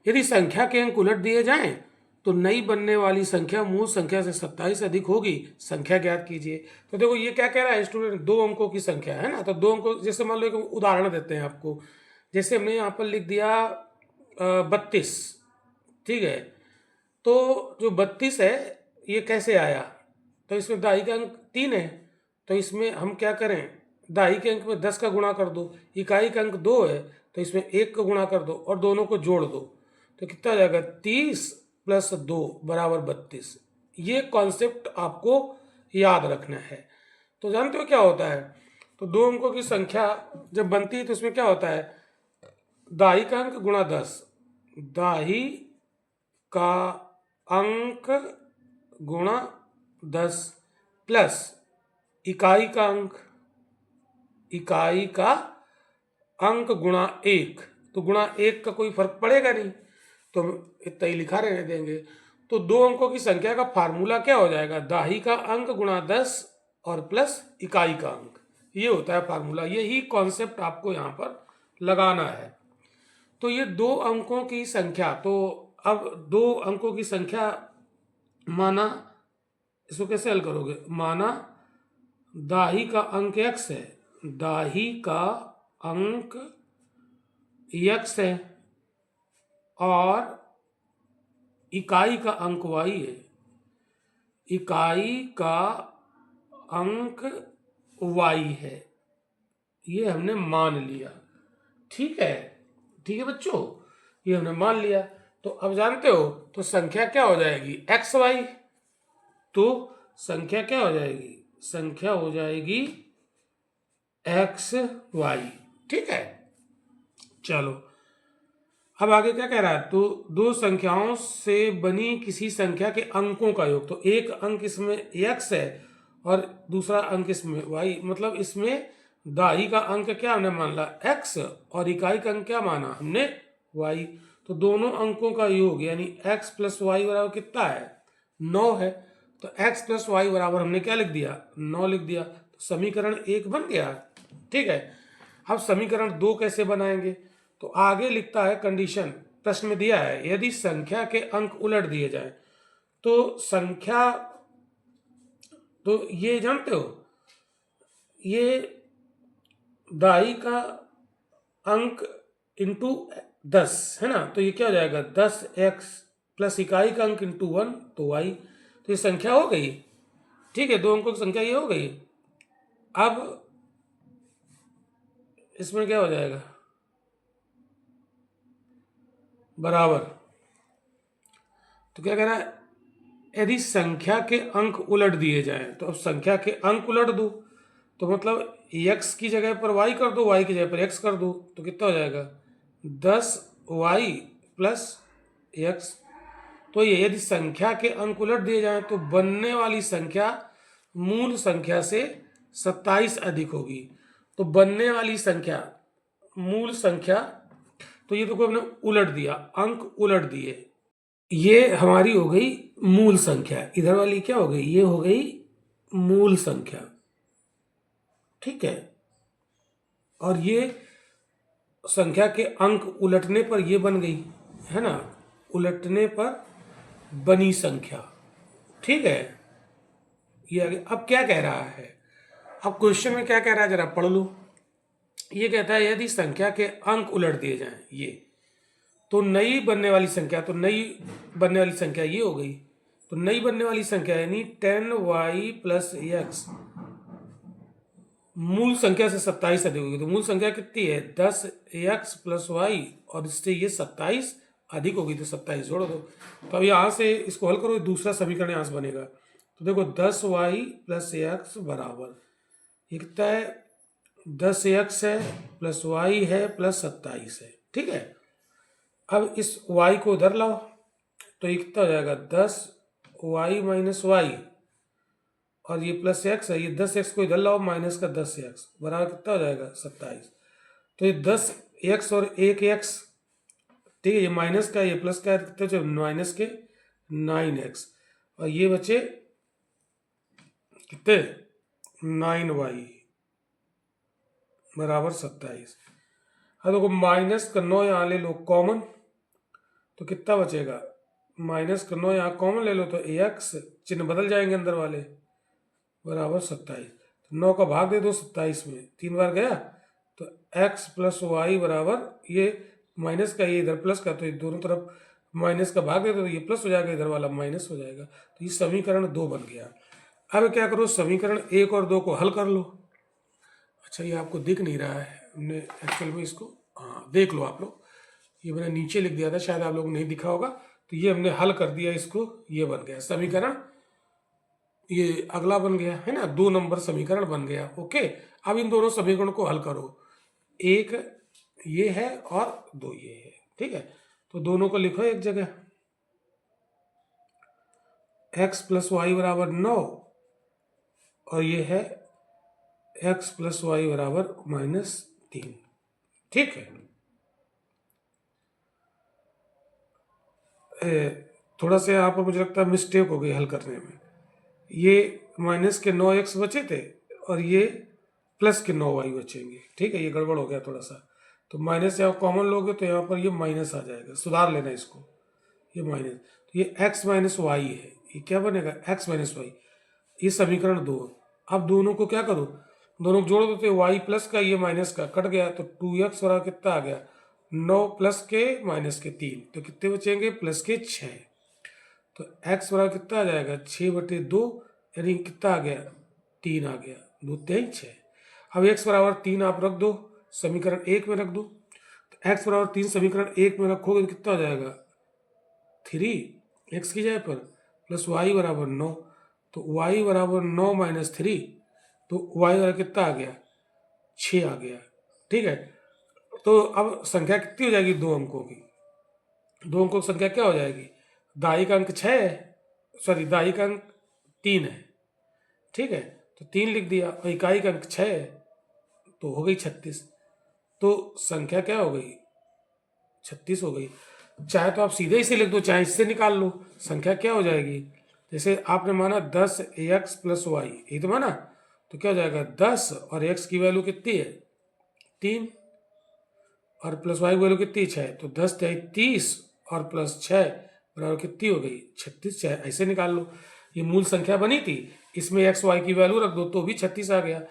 B: यदि संख्या के अंक उलट दिए जाएं तो नई बनने वाली संख्या मूल संख्या से 27 अधिक होगी, संख्या ज्ञात कीजिए। तो देखो ये क्या कह रहा है स्टूडेंट, 2 अंकों की संख्या है ना, तो 2 अंकों, जैसे मान लो एक उदाहरण देते हैं आपको, जैसे हमने यहाँ पर लिख दिया 32। ठीक है, तो जो 32 है ये कैसे आया, तो इसमें दाई का अंक 3 है, तो इसमें हम क्या करें, दाई के अंक में 10 का गुणा कर दो, इकाई का अंक 2 है तो इसमें 1 का गुणा कर दो और दोनों को जोड़ दो, तो कितना आ जाएगा, 30 प्लस 2 बराबर 32। ये कॉन्सेप्ट आपको याद रखना है। तो जानते हो क्या होता है, तो 2 अंकों की संख्या जब बनती है तो इसमें क्या होता है, दाई का अंक गुणा 10, दाई का अंक गुणा 10 प्लस इकाई का अंक गुणा 1, तो गुणा 1 का कोई फर्क पड़ेगा नहीं, तो हम इतना ही लिखा रहने देंगे। तो 2 अंकों की संख्या का फार्मूला क्या हो जाएगा, दाही का अंक गुणा 10 और प्लस इकाई का अंक, ये होता है फार्मूला। यही कॉन्सेप्ट आपको यहाँ पर लगाना है। तो ये 2 अंकों की संख्या, तो अब 2 अंकों की संख्या माना, इसको कैसे हल करोगे, माना दाही का अंक x है, दाही का अंक x है और इकाई का अंक y है, इकाई का अंक y है, ये हमने मान लिया। ठीक है, ठीक है बच्चों, ये हमने मान लिया। तो अब जानते हो, तो संख्या क्या हो जाएगी, एक्स वाई। तो संख्या क्या हो जाएगी, संख्या हो जाएगी एक्स वाई। ठीक है, चलो अब आगे क्या कह रहा है, तो 2 संख्याओं से बनी किसी संख्या के अंकों का योग। तो एक अंक इसमें x है और दूसरा अंक इसमें y, मतलब इसमें दाही का अंक क्या हमने मान ला x और इकाई का अंक क्या माना हमने y। तो दोनों अंकों का योग यानी x प्लस वाई बराबर कितना है, 9 है। तो x प्लस वाई बराबर हमने क्या लिख दिया, 9 लिख दिया। तो समीकरण 1 बन गया। ठीक है, अब समीकरण 2 कैसे बनाएंगे, तो आगे लिखता है कंडीशन, प्रश्न में दिया है यदि संख्या के अंक उलट दिए जाए। तो संख्या, तो ये जानते हो, ये दाई का अंक इंटू 10 है ना, तो ये क्या हो जाएगा 10x प्लस इकाई का अंक इंटू 1 तो y। तो ये संख्या हो गई। ठीक है, 2 अंकों की संख्या ये हो गई। अब इसमें क्या हो जाएगा, बराबर। तो क्या कह रहा है, यदि संख्या के अंक उलट दिए जाएं, तो अब संख्या के अंक उलट दो, तो मतलब x की जगह पर y कर दो, y की जगह पर x कर दो, तो कितना हो जाएगा 10y प्लस x। तो ये यदि संख्या के अंक उलट दिए जाएं तो बनने वाली संख्या मूल संख्या से 27 अधिक होगी। तो बनने वाली संख्या मूल संख्या, तो ये देखो हमने उलट दिया, अंक उलट दिए, ये हमारी हो गई मूल संख्या। इधर वाली क्या हो गई, ये हो गई मूल संख्या। ठीक है, और ये संख्या के अंक उलटने पर ये बन गई है ना, उलटने पर बनी संख्या। ठीक है, ये आगे अब क्या कह रहा है, अब क्वेश्चन में क्या कह रहा है जरा पढ़ लो। ये कहता है यदि संख्या के अंक उलट दिए जाएं ये, तो नई बनने वाली संख्या, तो नई बनने वाली संख्या ये हो गई। तो नई बनने वाली संख्या यानी 10y प्लस x मूल संख्या से 27 अधिक होगी। तो मूल संख्या कितनी है 10x प्लस वाई, और इससे ये 27 अधिक होगी, तो 27 जोड़ दो। तो अब यहाँ से इसको हल करो, दूसरा समीकरण यहाँ से बनेगा। तो देखो 10y प्लस x बराबर ये कितना है, 10x है प्लस y है प्लस 27 है। ठीक है, अब इस y को उधर लाओ, तो ये कितना हो जाएगा 10y माइनस वाई, और ये प्लस x है, ये 10x को इधर लाओ माइनस का 10x बराबर कितना हो जाएगा 27। तो ये 10x और 1x, ठीक है, ये माइनस का ये प्लस का कितना जो माइनस के 9x, और ये बचे कितने 9y बराबर 27। अब देखो माइनस का 9 यहाँ ले लो कॉमन, तो कितना बचेगा, माइनस का 9 यहाँ कॉमन ले लो तो x चिन्ह बदल जाएंगे अंदर वाले, बराबर 27। तो 9 का भाग दे दो 27 में, 3 बार गया, तो x प्लस वाई बराबर ये माइनस का ये इधर प्लस का, तो ये दोनों तरफ माइनस का भाग दे दो तो ये प्लस हो जाएगा, इधर वाला माइनस हो जाएगा। तो ये समीकरण 2 बन गया। अब क्या करो, समीकरण 1 और 2 को हल कर लो। अच्छा, ये आपको दिख नहीं रहा है, हमने एक्चुअल में इसको, हाँ देख लो आप लोग, ये मैंने नीचे लिख दिया था, शायद आप लोग नहीं दिखा होगा। तो ये हमने हल कर दिया इसको, ये बन गया समीकरण, ये अगला बन गया है ना, 2 नंबर समीकरण बन गया। ओके, अब इन दोनों समीकरणों को हल करो, एक ये है और 2 ये है। ठीक है, तो दोनों को लिखो एक जगह, x प्लस वाई बराबर 9 और ये है x प्लस वाई बराबर -3। ठीक है, थोड़ा सा यहाँ पर मुझे लगता है मिस्टेक हो गई हल करने में। ये माइनस के 9x बचे थे और ये प्लस के 9y बचेंगे। ठीक है, ये गड़बड़ हो गया थोड़ा सा। तो माइनस यहाँ कॉमन लोगे तो यहाँ पर ये माइनस आ जाएगा, सुधार लेना इसको। ये माइनस, तो ये x माइनस वाई है, ये क्या बनेगा x माइनस वाई। ये समीकरण 2। अब दोनों को क्या करो, दोनों को जोड़ दो तो y प्लस का ये माइनस का कट गया, तो 2x बराबर कितना आ गया 9 प्लस के माइनस के 3, तो कितने बचेंगे प्लस के 6। तो x बराबर कितना आ जाएगा 6/2, यानी कितना आ गया 3 आ गया, 2 3 6। अब x बराबर 3 आप रख दो, समीकरण 1 में रख दो। तो x बराबर 3 समीकरण 1 में रखोगे तो कितना हो जाएगा 3 x की जगह पर, प्लस y बराबर 9। तो y बराबर 9 माइनस 3, तो y बराबर कितना आ गया 6 आ गया। ठीक है, तो अब संख्या कितनी हो जाएगी 2 अंकों की, 2 अंकों की संख्या क्या हो जाएगी, दाई का अंक 6 है, सॉरी दाई का अंक 3 है। ठीक है, तो 3 लिख दिया और इकाई का अंक 6 है, तो हो गई 36। तो संख्या क्या हो गई 36 हो गई। चाहे तो आप सीधे इसे लिख दो, चाहे इससे निकाल लो, संख्या क्या हो जाएगी। जैसे आपने माना 10x प्लस वाई, ये तो माना, तो क्या हो जाएगा 10 और x की वैल्यू कितनी है 3 और प्लस वाई की वैल्यू कितनी 6, तो 10 30 और प्लस 6 बराबर कितनी हो गई 36। चाहे ऐसे निकाल लो, ये मूल संख्या बनी थी, इसमें x y की वैल्यू रख दो तो भी 36 आ गया।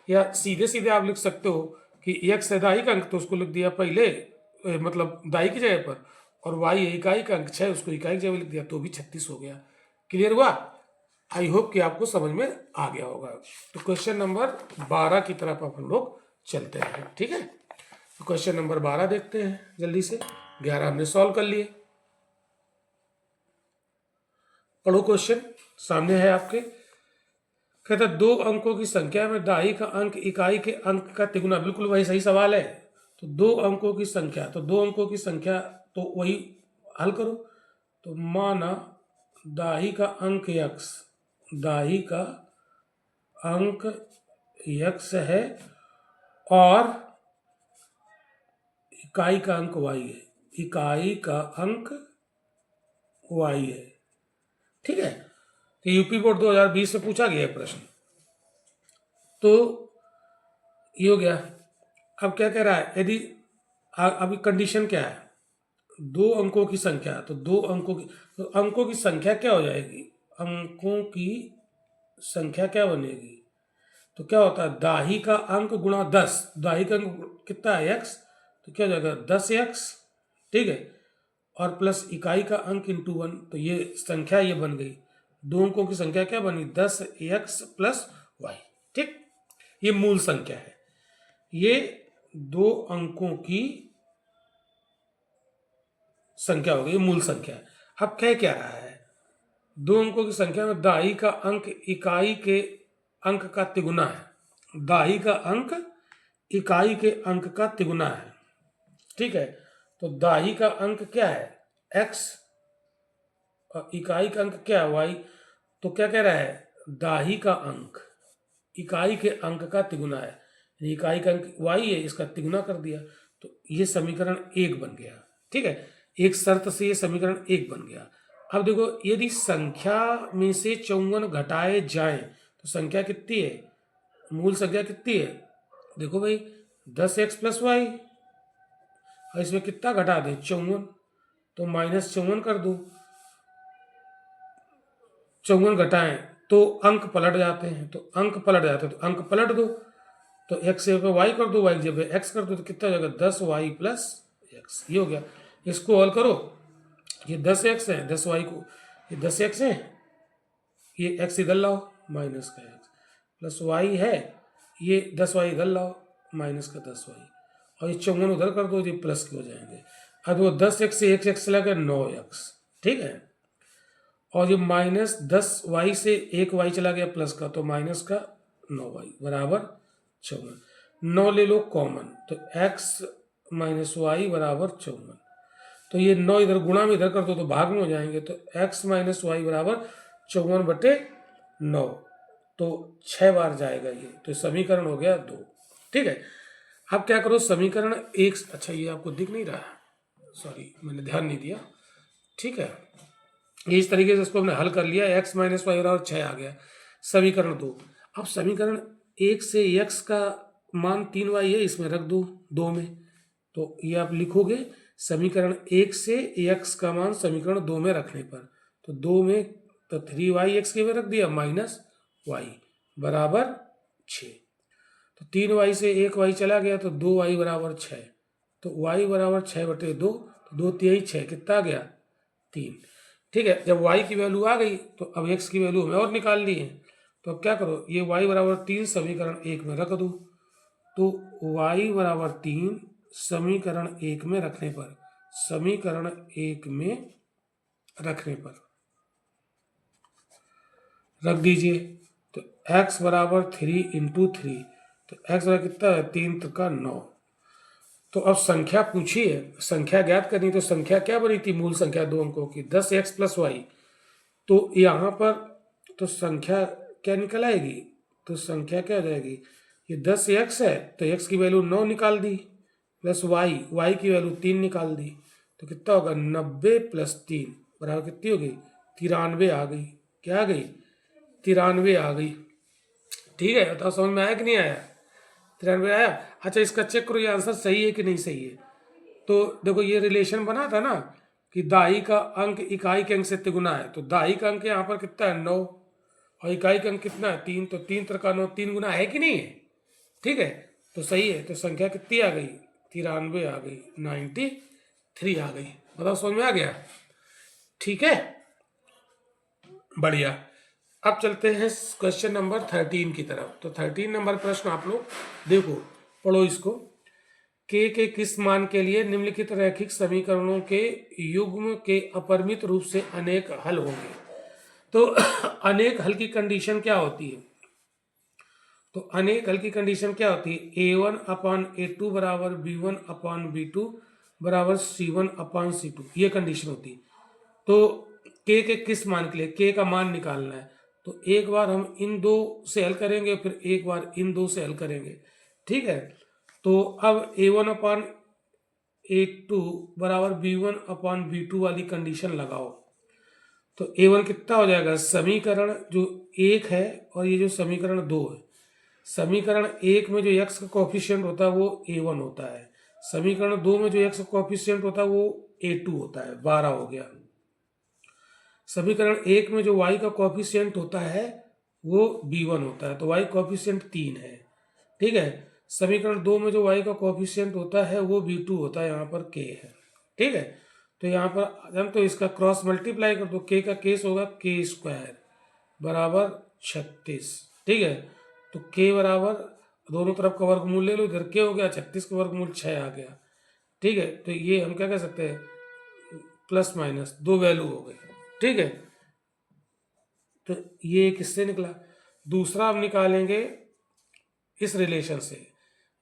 B: या सीधे सीधे आप लिख सकते हो कि x है दाई का अंक, तो उसको लिख दिया पहले मतलब दाई की जगह पर, और y है इकाई का अंक 6, उसको इकाई की जगह लिख दिया तो भी 36 हो गया। क्लियर हुआ? आई होप कि आपको समझ में आ गया होगा। तो क्वेश्चन नंबर 12 की तरफ अपन लोग चलते हैं। ठीक है, तो क्वेश्चन नंबर 12 देखते हैं जल्दी से। 11 हमने सॉल्व कर लिए। पढ़ो क्वेश्चन, सामने है आपके। कहता 2 अंकों की संख्या में दाई का अंक इकाई के अंक का तिगुना, बिल्कुल वही सही सवाल है। तो 2 अंकों की संख्या, तो 2 अंकों की संख्या तो वही हल करो। तो माना दाही का अंक x, दाही का अंक x है और इकाई का अंक y है, इकाई का अंक y है। ठीक है, तो यूपी बोर्ड 2020 से पूछा गया है प्रश्न। तो ये हो गया। अब क्या कह रहा है, यदि अभी कंडीशन क्या है 2 अंकों की संख्या, तो 2 अंकों की, तो अंकों की संख्या क्या हो जाएगी, अंकों की संख्या क्या बनेगी, तो क्या होता है दाही का अंक गुणा 10, दाही का अंक कितना है x, तो क्या हो जाएगा 10x। ठीक है, और प्लस इकाई का अंक इंटू 1, तो ये संख्या ये बन गई। 2 अंकों की संख्या क्या बनी 10x प्लस वाई। ठीक, ये मूल संख्या है, ये 2 अंकों की संख्या हो गई, मूल संख्या। अब क्या रहा है 2 अंकों की संख्या में दाही का अंक इकाई के अंक का तिगुना है, दाही का अंक इकाई के अंक का तिगुना है। ठीक है, तो दाही का अंक क्या है x और इकाई का अंक क्या है y। तो क्या कह रहा है दाही का अंक इकाई के अंक का तिगुना है, इकाई का अंक y है, इसका तिगुना कर दिया, तो ये समीकरण 1 बन गया। ठीक है, एक शर्त से ये समीकरण 1 बन गया। अब देखो यदि संख्या में से 54 घटाए जाएं तो संख्या कितनी है, मूल संख्या कितनी है, देखो भाई 10x प्लस वाई, और इसमें कितना घटा दें 54, तो -54 कर दो। 54 घटाएं तो अंक पलट जाते हैं, तो अंक पलट जाते हैं तो अंक पलट दो, तो x जगह वाई कर दो, y जगह x कर दो, तो कितना हो जाएगा 10y प्लस x। ये हो गया, इसको हल करो, ये 10x है, 10y को, ये 10x है, ये x इधर लाओ माइनस का x, प्लस y है, ये 10y इधर लाओ माइनस का 10y, और ये 54 उधर कर दो, ये प्लस के हो जाएंगे। अब वो 10x से x चला गया 9x। ठीक है, और ये -10y से 1y चला गया प्लस का, तो माइनस का 9y बराबर 54। 9 ले लो कॉमन, तो x माइनस वाई बराबर 54। तो ये 9 इधर गुणा में इधर कर दो तो भाग में हो जाएंगे, तो x माइनस वाई बराबर 54/9, तो 6 बार जाएगा ये, तो समीकरण हो गया 2। ठीक है, अब क्या करो समीकरण 1, अच्छा ये आपको दिख नहीं रहा है, सॉरी मैंने ध्यान नहीं दिया, ठीक है, इस तरीके से इसको हमने हल कर लिया। x माइनस वाई बराबर 6 आ गया समीकरण 2। अब समीकरण 1 से x का मान 3y है, इसमें रख दो 2 में, तो ये आप लिखोगे समीकरण 1 से x का मान समीकरण 2 में रखने पर, तो 2 में तो 3y x के में रख दिया माइनस y बराबर 6, तो 3y से 1y चला गया तो 2y बराबर 6, तो y बराबर 6/2, तो 2 तिहाई 6 कितना आ गया 3। ठीक है, जब y की वैल्यू आ गई तो अब x की वैल्यू हमें और निकालनी है, तो अब क्या करो, ये y बराबर 3 समीकरण 1 में रख दो, तो y बराबर 3 समीकरण 1 में रखने पर, समीकरण 1 में रखने पर रख दीजिए, तो x बराबर 3 इंटू 3, तो x बराबर कितना है 3 का 9। तो अब संख्या पूछी है, संख्या ज्ञात करनी, तो संख्या क्या बनी थी मूल संख्या 2 अंकों की 10x प्लस वाई, तो यहाँ पर तो संख्या क्या निकल आएगी, तो संख्या क्या हो जाएगी, ये 10x है तो x की वैल्यू 9 निकाल दी, प्लस y की वैल्यू 3 निकाल दी, तो कितना होगा 90 प्लस 3 बराबर कितनी हो गई 93 आ गई। क्या आ गई 93 आ गई। ठीक है, बताओ समझ में आया कि नहीं आया, 93 आया। अच्छा, इसका चेक करो ये आंसर सही है कि नहीं सही है। तो देखो ये रिलेशन बना था ना कि दाई का अंक इकाई के अंक से तिगुना है, तो दाई का अंक यहाँ पर कितना है 9 और इकाई का अंक कितना है 3, तो 3 3 का 9 3 गुना है कि नहीं है। ठीक है, तो सही है, तो संख्या कितनी आ गई 93 आ गई, 93 आ गई। बताओ समझ में आ गया। ठीक है, बढ़िया। अब चलते हैं क्वेश्चन नंबर 13 की तरफ। तो 13 नंबर प्रश्न आप लोग देखो, पढ़ो इसको। के किस मान के लिए निम्नलिखित रैखिक समीकरणों के युग्म के अपरिमित रूप से अनेक हल होंगे। तो अनेक हल की कंडीशन क्या होती है, तो अनेक हल की कंडीशन क्या होती है, a1/a2 बराबर b1/b2 बराबर c1/c2, ये कंडीशन होती है। तो के किस मान के लिए, के का मान निकालना है, तो एक बार हम इन दो से हल करेंगे, फिर एक बार इन दो से हल करेंगे। ठीक है, तो अब a1/a2 बराबर b1/b2 वाली कंडीशन लगाओ, तो a1 कितना हो जाएगा, समीकरण जो 1 है और ये जो समीकरण 2 है, समीकरण 1 में जो x का कोफिशिएंट होता है वो a1 होता है, समीकरण 2 में जो x का कोफिशिएंट होता है वो a2 होता है, 12 हो गया। समीकरण 1 में जो y का कोफिशिएंट होता है वो b1 होता है, तो y कोफिशिएंट 3 है। ठीक है, समीकरण 2 में जो y का कोफिशिएंट होता है वो b2 होता है, यहाँ पर k है। ठीक है, तो यहाँ पर हम तो इसका क्रॉस मल्टीप्लाई कर दो, k का केस होगा k² बराबर 36। ठीक है, तो k बराबर दोनों तरफ का वर्गमूल ले लो, इधर k हो गया 36 का वर्गमूल 6 आ गया। ठीक है, तो ये हम क्या कह सकते हैं प्लस माइनस दो वैल्यू हो गई। ठीक है, तो ये किससे निकला। दूसरा हम निकालेंगे इस रिलेशन से,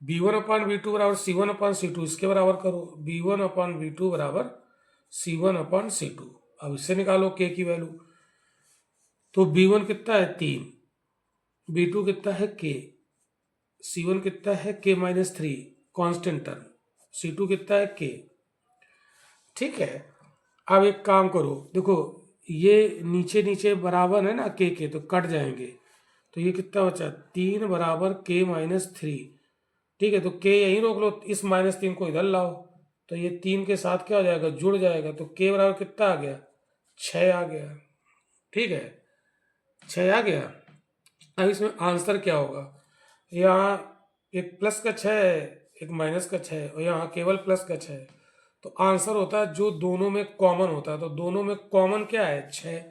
B: b1/b2 बराबर c1/c2, इसके बराबर करो b1/b2 बराबर c1/c2। अब इससे निकालो k की वैल्यू, तो b1 कितना है 3, b2 कितना है k, c1 कितना है k-3 कांस्टेंट टर्म, c2 कितना है k। ठीक है, अब एक काम करो, देखो ये नीचे नीचे बराबर है ना के तो कट जाएंगे, तो ये कितना बचा 3 बराबर k-3। ठीक है, तो k यहीं रोक लो, इस -3 को इधर लाओ, तो ये 3 के साथ क्या हो जाएगा जुड़ जाएगा, तो k बराबर कितना आ गया 6 आ गया। ठीक है, 6 आ गया। अब इसमें आंसर क्या होगा, यहाँ एक प्लस का 6 है, एक माइनस का 6 है, और यहाँ केवल प्लस का 6 है, तो आंसर होता है जो दोनों में कॉमन होता है, तो दोनों में कॉमन क्या है 6।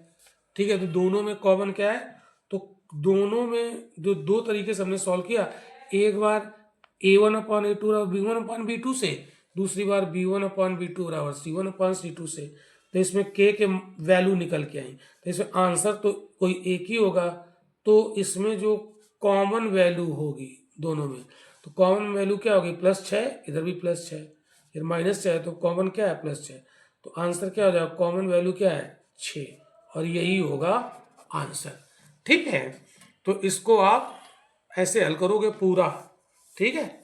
B: ठीक है, तो दोनों में कॉमन क्या है, तो दोनों में जो दो तरीके से हमने सॉल्व किया, एक बार a1/a2 बराबर b1/b2 से, दूसरी बार b1/b2 बराबर c1/c2 से, तो इसमें k के वैल्यू निकल के आई, तो इसमें आंसर तो कोई एक ही होगा, तो इसमें जो कॉमन वैल्यू होगी दोनों में, तो कॉमन वैल्यू क्या होगी +6, इधर भी +6, फिर -6 है, तो कॉमन क्या है +6, तो आंसर क्या हो जाएगा कॉमन वैल्यू क्या है 6, और यही होगा आंसर। ठीक है, तो इसको आप ऐसे हल करोगे पूरा, ठीक है,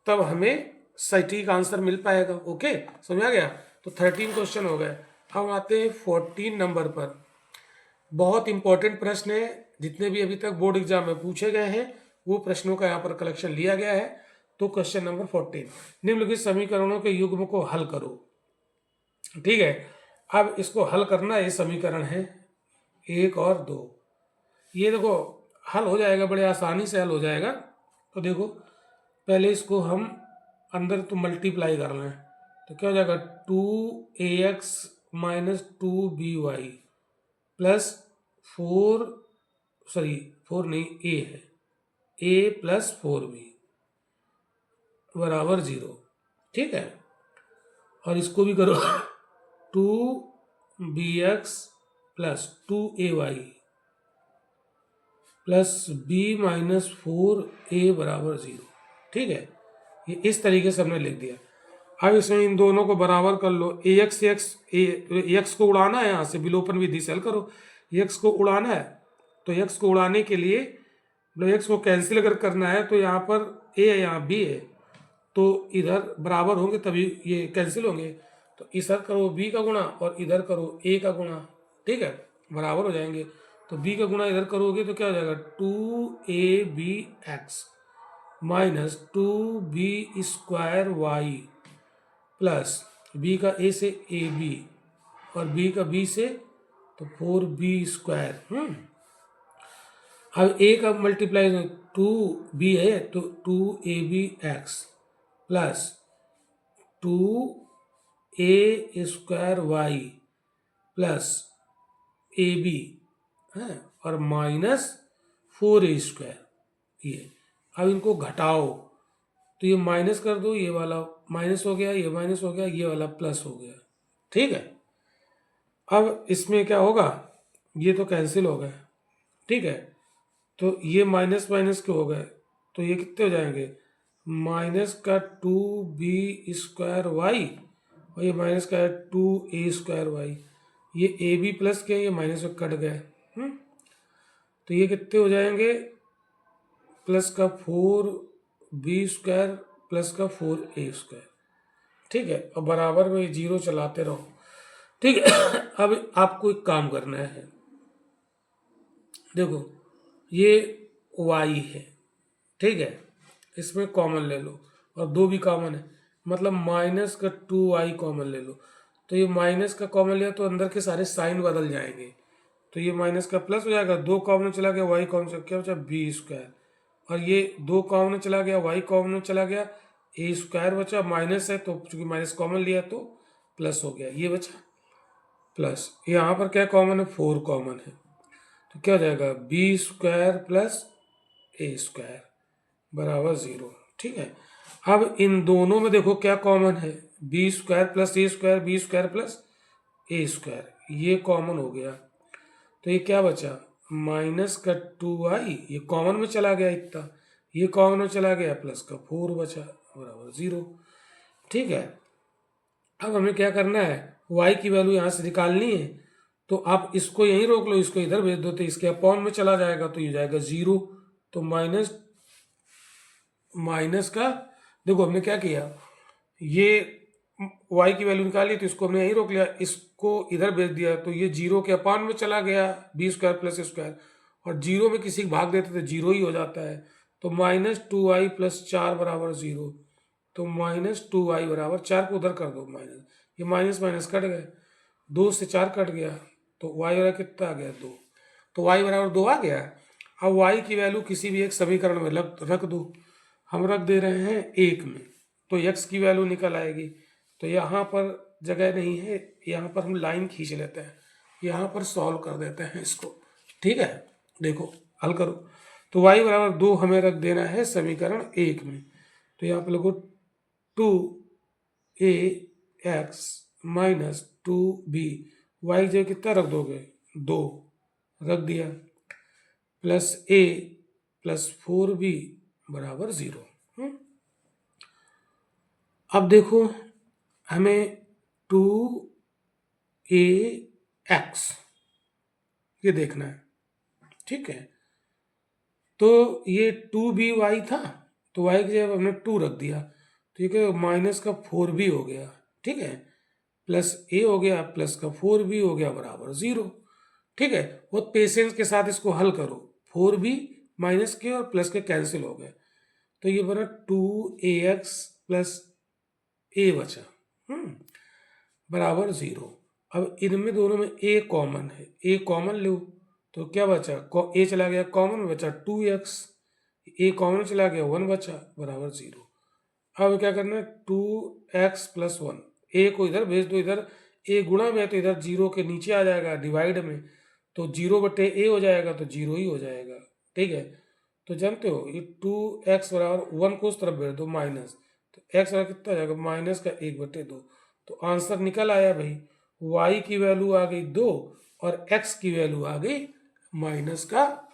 B: तब हमें सटीक आंसर मिल पाएगा। ओके, समझ आ गया। तो 13 क्वेश्चन हो गए। अब आते हैं 14 नंबर पर। बहुत इंपॉर्टेंट प्रश्न है, जितने भी अभी तक बोर्ड एग्जाम में पूछे गए हैं वो प्रश्नों का यहाँ पर कलेक्शन लिया गया है। तो क्वेश्चन नंबर 14, निम्नलिखित समीकरणों के युग्म को हल करो। ठीक है, अब इसको हल करना, ये समीकरण है 1 और 2। ये देखो हल हो जाएगा, बड़े आसानी से हल हो जाएगा। तो देखो पहले इसको हम अंदर तो मल्टीप्लाई कर लें, तो क्या हो जाएगा 2ax माइनस 2by प्लस 4 नहीं, a है, a प्लस 4b बराबर 0। ठीक है, और इसको भी करो 2bx plus 2ay plus b minus 4a बराबर 0। ठीक है, ये इस तरीके से हमने लिख दिया। अब इसमें इन दोनों को बराबर कर लो। एक्स को उड़ाना है, यहाँ से विलोपन विधि से हल करो। एक्स को उड़ाना है, तो एक्स को उड़ाने के लिए मतलब एक्स को कैंसिल अगर करना है तो यहाँ पर ए है, यहाँ बी है, तो इधर बराबर होंगे तभी ये कैंसिल होंगे। तो इधर करो बी का गुणा और इधर करो ए का गुणा। ठीक है, बराबर हो जाएंगे। तो बी का गुणा इधर करोगे तो क्या हो जाएगा 2abx minus 2b square Y plus B का ए से ए बी और बी का बी से तो 4b स्क्वायर। अब ए का मल्टीप्लाई 2b है तो 2abx plus 2a square Y plus ab है और माइनस 4a स्क्वायर। ये अब इनको घटाओ तो ये माइनस कर दो, ये वाला माइनस हो गया, ये माइनस हो गया, ये वाला प्लस हो गया। ठीक है, अब इसमें क्या होगा, ये तो कैंसिल हो गए। ठीक है, तो ये माइनस माइनस के हो गए, तो ये कितने हो जाएंगे, माइनस का 2b स्क्वायर वाई और ये माइनस का 2a स्क्वायर वाई। ये ए बी प्लस के, ये माइनस में कट गए। तो ये कितने हो जाएंगे, प्लस का 4b स्क्वायर प्लस का 4a स्क्वायर। ठीक है, अब बराबर में जीरो चलाते रहो। ठीक है, अब आपको एक काम करना है, देखो ये y है। ठीक है, इसमें कॉमन ले लो और 2 भी कॉमन है, मतलब माइनस का 2y कॉमन ले लो। तो ये माइनस का कॉमन लिया तो अंदर के सारे साइन बदल जाएंगे, तो ये माइनस का प्लस हो जाएगा, 2 कॉमन चला गया, y कॉमन चला, क्या बचा b स्क्वायर, और ये 2 कॉमन चला गया, y कॉमन चला गया, a स्क्वायर बचा, माइनस है तो चूंकि माइनस कॉमन लिया तो प्लस हो गया, ये बचा प्लस। यहाँ पर क्या कॉमन है, 4 कॉमन है, तो क्या हो जाएगा b square plus a square बराबर 0। ठीक है, अब इन दोनों में देखो क्या कॉमन है, b square plus a square, b square plus a square, ये कॉमन हो गया। तो ये क्या बचा, माइनस का 2y, ये कॉमन में चला गया इतना, ये कॉमन में चला गया, प्लस का 4 बचा बराबर 0। ठीक है, अब हमें क्या करना है, y की वैल्यू यहाँ से निकालनी है, तो आप इसको यहीं रोक लो, इसको इधर भेज दो तो इसके अपॉन में चला जाएगा, तो ये जाएगा 0। तो माइनस का, देखो हमने क्या किया, ये y की वैल्यू निकाली तो इसको हमने यहीं रोक लिया, इसको इधर भेज दिया, तो ये 0 के अपॉन में चला गया, b square plus a square, और 0 में किसी को भाग देते तो 0 ही हो जाता है। तो माइनस 2y प्लस 4 बराबर 0। तो माइनस 2y बराबर 4 को उधर कर दो माइनस, ये माइनस माइनस कट गए, 2 से 4 कट गया, तो y बराबर कितना आ गया 2। तो y बराबर 2 आ गया। अब y की वैल्यू किसी भी एक समीकरण में रख दो, हम रख दे रहे हैं 1 में, तो x की वैल्यू निकल आएगी। तो यहाँ पर जगह नहीं है, यहाँ पर हम लाइन खींच लेते हैं, यहाँ पर सॉल्व कर देते हैं इसको। ठीक है, देखो हल करो, तो y बराबर 2 हमें रख देना है समीकरण 1 में। तो यहाँ पर लिखो 2ax माइनस 2b, y जो कितना रख दोगे 2 रख दिया, प्लस a प्लस 4b बराबर 0। अब देखो हमें 2ax ये देखना है। ठीक है, तो ये 2by था, तो y की जगह हमने 2 रख दिया, ठीक है, माइनस का 4b हो गया। ठीक है, प्लस ए हो गया प्लस का 4b हो गया बराबर 0। ठीक है, बहुत पेशेंस के साथ इसको हल करो। 4b माइनस के और प्लस के कैंसिल हो गए, तो ये बना 2ax प्लस ए बचा बराबर 0। अब इनमें दोनों में a कॉमन है, a कॉमन लो तो क्या बचा, a चला गया कॉमन, बचा 2x, a कॉमन चला गया 1 बचा बराबर 0। अब क्या करना है, 2x प्लस 1, a को इधर भेज दो, इधर a गुणा में है तो इधर 0 के नीचे आ जाएगा डिवाइड में, तो 0/a हो जाएगा तो 0 ही हो जाएगा। ठीक है, तो जानते हो ये 2x बराबर 1 को उस तरफ भेज दो माइनस, तो x बराबर कितना हो जाएगा माइनस का 1/2। तो आंसर निकल आया भाई, y की वैल्यू आ गई 2 और x की वैल्यू आ गई माइनस का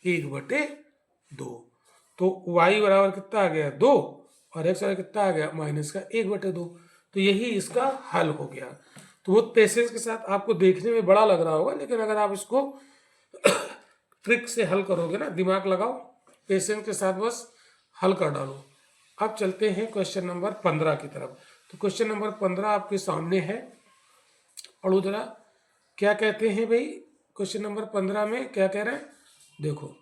B: 1/2। तो y बराबर कितना आ गया 2 और x बराबर कितना आ गया माइनस का 1/2। तो यही इसका हल हो गया। तो वो पेशेंस के साथ, आपको देखने में बड़ा लग रहा होगा लेकिन अगर आप इसको ट्रिक से हल करोगे ना, दिमाग लगाओ, पेशेंस के साथ बस हल कर डालो। अब चलते हैं क्वेश्चन नंबर 15 की तरफ। तो क्वेश्चन नंबर 15 आपके सामने है, पढ़ो जरा क्या कहते हैं भाई। क्वेश्चन नंबर 15 में क्या कह रहे हैं, देखो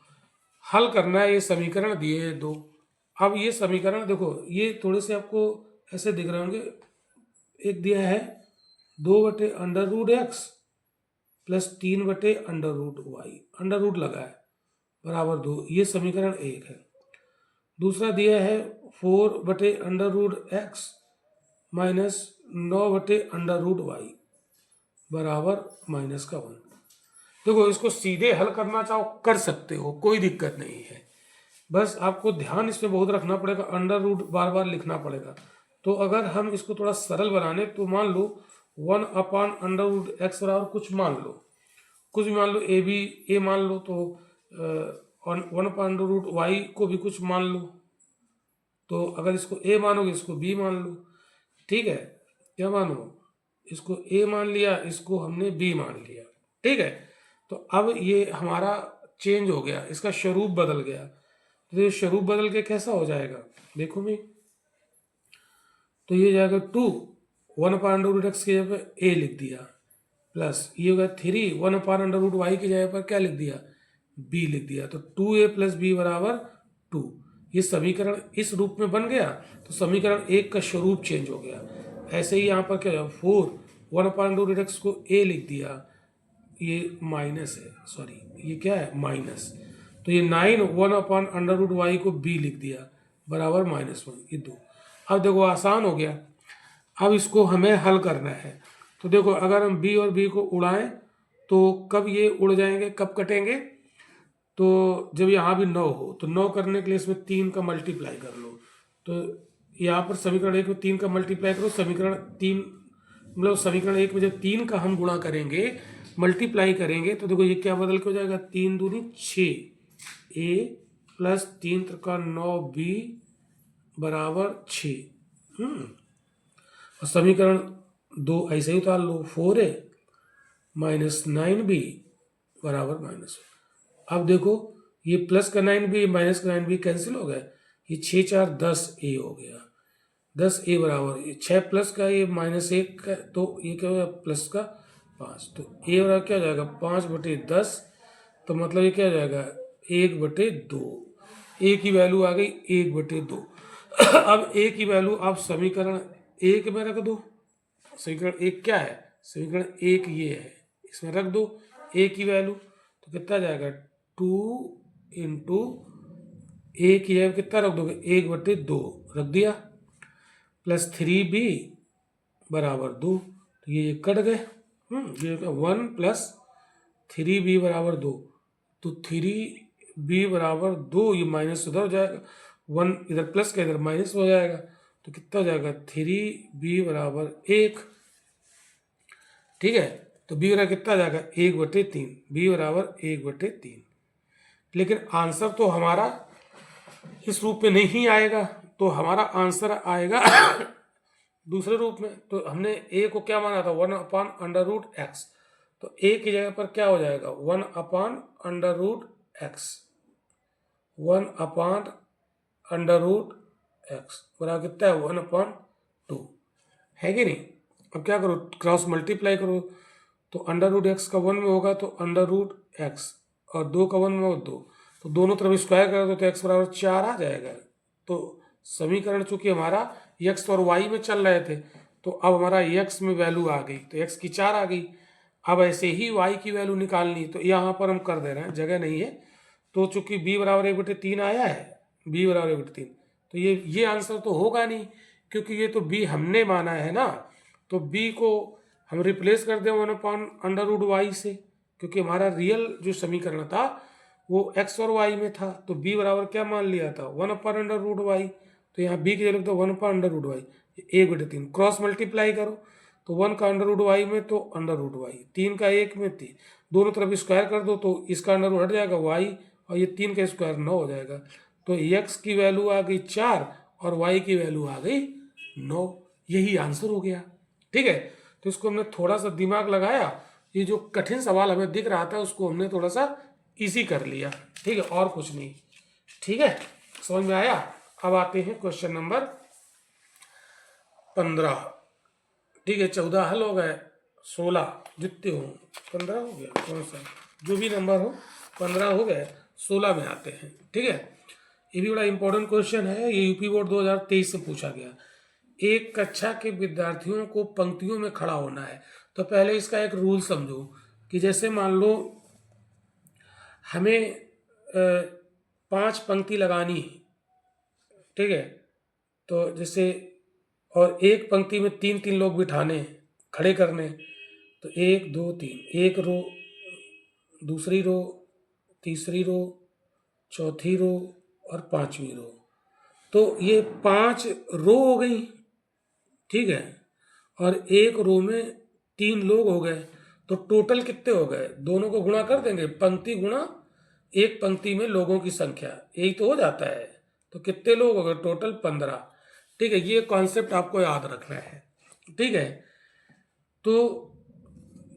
B: हल करना है, ये समीकरण दिए हैं दो। अब ये समीकरण देखो, ये थोड़े से आपको ऐसे दिख रहे होंगे, एक दिया है 2/√x plus 3/√y, under root लगा है बराबर 2, ये समीकरण 1 है। दूसरा दिया है 4/√x माइनस 9/√y बराबर माइनस का 1। देखो इसको सीधे हल करना चाहो कर सकते हो, कोई दिक्कत नहीं है, बस आपको ध्यान इसमें बहुत रखना पड़ेगा, अंडर रूट बार बार लिखना पड़ेगा। तो अगर हम इसको थोड़ा सरल बनाने, तो मान लो 1/√x बराबर कुछ मान लो, कुछ भी मान लो, ए मान लो, तो 1/√y को भी कुछ मान लो। तो अगर इसको a मानोगे इसको b मान लो। ठीक है, क्या मानो, इसको a मान लिया, इसको हमने b मान लिया। ठीक है, तो अब ये हमारा चेंज हो गया, इसका स्वरूप बदल गया। तो ये स्वरूप बदल के कैसा हो जाएगा, देखो मैं, तो ये जाएगा 2 1/√x की जगह पर a लिख दिया, प्लस ये होगा 3 1/√y की जगह पर क्या लिख दिया, b लिख दिया। तो 2a प्लस b बराबर 2। ये समीकरण इस रूप में बन गया, तो समीकरण 1 का स्वरूप चेंज हो गया। ऐसे ही यहाँ पर क्या होगा, 4 1/√x को a लिख दिया, ये माइनस है, सॉरी ये क्या है माइनस, तो ये 9 1/√y को b लिख दिया बराबर -1, ये 2। अब देखो आसान हो गया। अब इसको हमें हल करना है, तो देखो अगर हम b और b को उड़ाएं तो कब ये उड़ जाएंगे, कब कटेंगे, तो जब यहाँ भी 9 हो, तो 9 करने के लिए इसमें 3 का मल्टीप्लाई कर लो। तो यहाँ पर समीकरण 1 में 3 का मल्टीप्लाई करो, समीकरण 3 मतलब समीकरण 1 में जब 3 का हम गुणा करेंगे, मल्टीप्लाई करेंगे, तो देखो ये क्या बदल के हो जाएगा, 3 दूनी 6 a प्लस 3 का 9b बराबर 6। और समीकरण 2 ऐसे ही उतार लो, 4a माइनस 9b बराबर -1। अब देखो ये प्लस का 9b माइनस का 9b कैंसिल हो गया, ये 6 4 10 a हो गया, 10 a बराबर 6 प्लस का ये -1 का, तो ये क्या हो गया प्लस का 5, तो a बराबर क्या हो जाएगा 5/10, तो मतलब ये क्या हो जाएगा 1/2। a की वैल्यू आ गई 1/2। अब a की वैल्यू आप समीकरण 1 में रख दो। समीकरण 1 क्या है, समीकरण 1 ये है, इसमें रख दो a की वैल्यू, तो कितना जाएगा 2 इंटू a की जगह कितना रख दोगे 1/2 रख दिया, प्लस 3b बराबर 2, तो ये कट गए। ये 1 प्लस 3b बराबर 2, तो 3b बराबर 2, ये माइनस उधर हो जाएगा, 1 इधर प्लस का इधर माइनस हो जाएगा, तो कितना हो जाएगा 3b बराबर 1। ठीक है, तो b बराबर कितना आ जाएगा 1/3, b बराबर 1/3। लेकिन आंसर तो हमारा इस रूप में नहीं आएगा, तो हमारा आंसर आएगा दूसरे रूप में। तो हमने a को क्या माना था 1/√x, तो a की जगह पर क्या हो जाएगा 1/√x, 1/√x बराबर कितना है 1/2, है कि नहीं। अब क्या करो, क्रॉस मल्टीप्लाई करो, तो अंडर रूट एक्स का 1 में होगा तो अंडर रूट एक्स, और 2 का 1 में हो 2, तो दोनों तरफ स्क्वायर कर दो तो एक्स बराबर 4 आ जाएगा। तो समीकरण चूंकि हमारा एक्स और वाई में चल रहे थे, तो अब हमारा एक्स में वैल्यू आ गई, तो एक्स की 4 आ गई। अब ऐसे ही वाई की वैल्यू निकालनी, तो यहाँ पर हम कर दे रहे हैं, जगह नहीं है, तो चूंकि b बराबर 1/3 आया है, b बराबर 1/3, तो ये आंसर तो होगा नहीं, क्योंकि ये तो b हमने माना है ना, तो b को हम रिप्लेस कर दें 1/√y से, क्योंकि हमारा रियल जो समीकरण था वो x और y में था, तो b बराबर क्या मान लिया था 1/√y, तो यहाँ b की जगह तो 1/√y, 1/3, क्रॉस मल्टीप्लाई करो, तो 1 का √y में तो √y, 3 का 1 में 3, दोनों तरफ स्क्वायर कर दो तो इसका अंडर हट जाएगा y, और ये 3 का स्क्वायर 9 हो जाएगा, तो x की वैल्यू आ गई 4 और y की वैल्यू आ गई 9। यही आंसर हो गया। ठीक है, तो इसको हमने थोड़ा सा दिमाग लगाया, ये जो कठिन सवाल हमें दिख रहा था उसको हमने थोड़ा सा इजी कर लिया। ठीक है, और कुछ नहीं। ठीक है, समझ में आया। अब आते हैं क्वेश्चन नंबर 15। ठीक है, 14 हल हो गए, 16 जितने हो, 15 हो गया, कौन सा जो भी नंबर हो, 15 हो गए, 16 में आते हैं। ठीक है, ये भी बड़ा इंपॉर्टेंट क्वेश्चन है, ये यूपी बोर्ड 2023 से पूछा गया। एक कक्षा के विद्यार्थियों को पंक्तियों में खड़ा होना है, तो पहले इसका एक रूल समझो कि जैसे मान लो हमें 5 पंक्ति लगानी है, ठीक है, तो जैसे और एक पंक्ति में 3-3 लोग बिठाने खड़े करने, तो 1 2 3, एक रो, दूसरी रो, तीसरी रो, चौथी रो और पांचवी रो, तो ये 5 रो हो गई। ठीक है, और एक रो में 3 लोग हो गए, तो टोटल कितने हो गए, दोनों को गुणा कर देंगे, पंक्ति गुणा एक पंक्ति में लोगों की संख्या, यही तो हो जाता है। तो कितने लोग हो गए, टोटल 15। ठीक है, ये कॉन्सेप्ट आपको याद रखना है। ठीक है, तो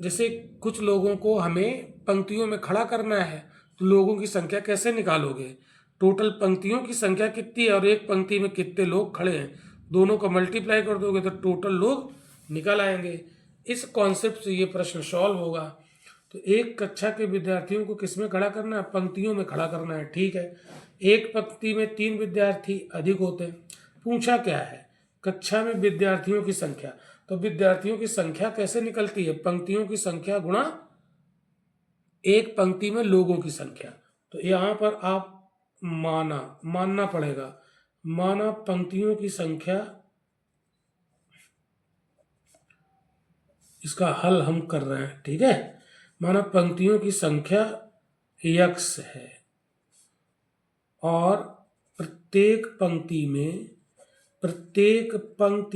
B: जैसे कुछ लोगों को हमें पंक्तियों में खड़ा करना है, तो लोगों की संख्या कैसे निकालोगे, टोटल पंक्तियों की संख्या कितनी है और एक पंक्ति में कितने लोग खड़े हैं, दोनों को मल्टीप्लाई कर दोगे तो टोटल लोग निकल आएंगे। इस कॉन्सेप्ट से ये प्रश्न सॉल्व होगा। तो एक कक्षा के विद्यार्थियों को किस में खड़ा करना है, पंक्तियों में खड़ा करना है। ठीक है, एक पंक्ति में 3 विद्यार्थी अधिक होते हैं। पूछा क्या है, कक्षा में विद्यार्थियों की संख्या, तो विद्यार्थियों की संख्या कैसे निकलती है, पंक्तियों की संख्या गुणा एक पंक्ति में लोगों की संख्या। तो यहाँ पर आप मानना पड़ेगा, माना पंक्तियों की संख्या, इसका हल हम कर रहे हैं। ठीक है, माना पंक्तियों की संख्या x है और प्रत्येक पंक्ति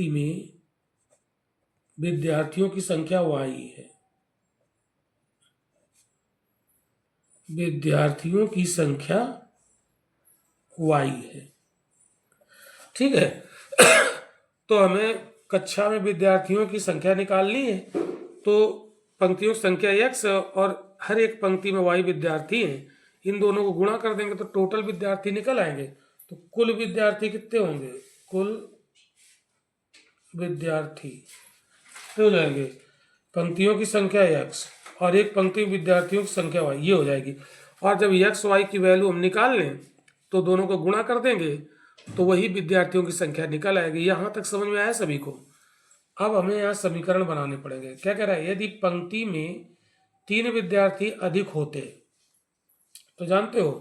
B: में विद्यार्थियों की संख्या y है, विद्यार्थियों की संख्या y है। ठीक है, तो हमें कक्षा में विद्यार्थियों की संख्या निकालनी है, तो पंक्तियों की संख्या x और हर एक पंक्ति में y विद्यार्थी हैं, इन दोनों को गुणा कर देंगे तो टोटल विद्यार्थी निकल आएंगे। तो कुल विद्यार्थी कितने होंगे, कुल विद्यार्थी हो जाएंगे पंक्तियों की संख्या x और एक पंक्ति में विद्यार्थियों की संख्या y, ये हो जाएगी। और जब x y की वैल्यू हम निकाल लें तो दोनों को गुणा कर देंगे तो वही विद्यार्थियों की संख्या निकल आएगी। यहाँ तक समझ में आया सभी को। अब हमें यहाँ समीकरण बनाने पड़ेंगे। क्या कह रहा है, यदि पंक्ति में 3 विद्यार्थी अधिक होते, तो जानते हो,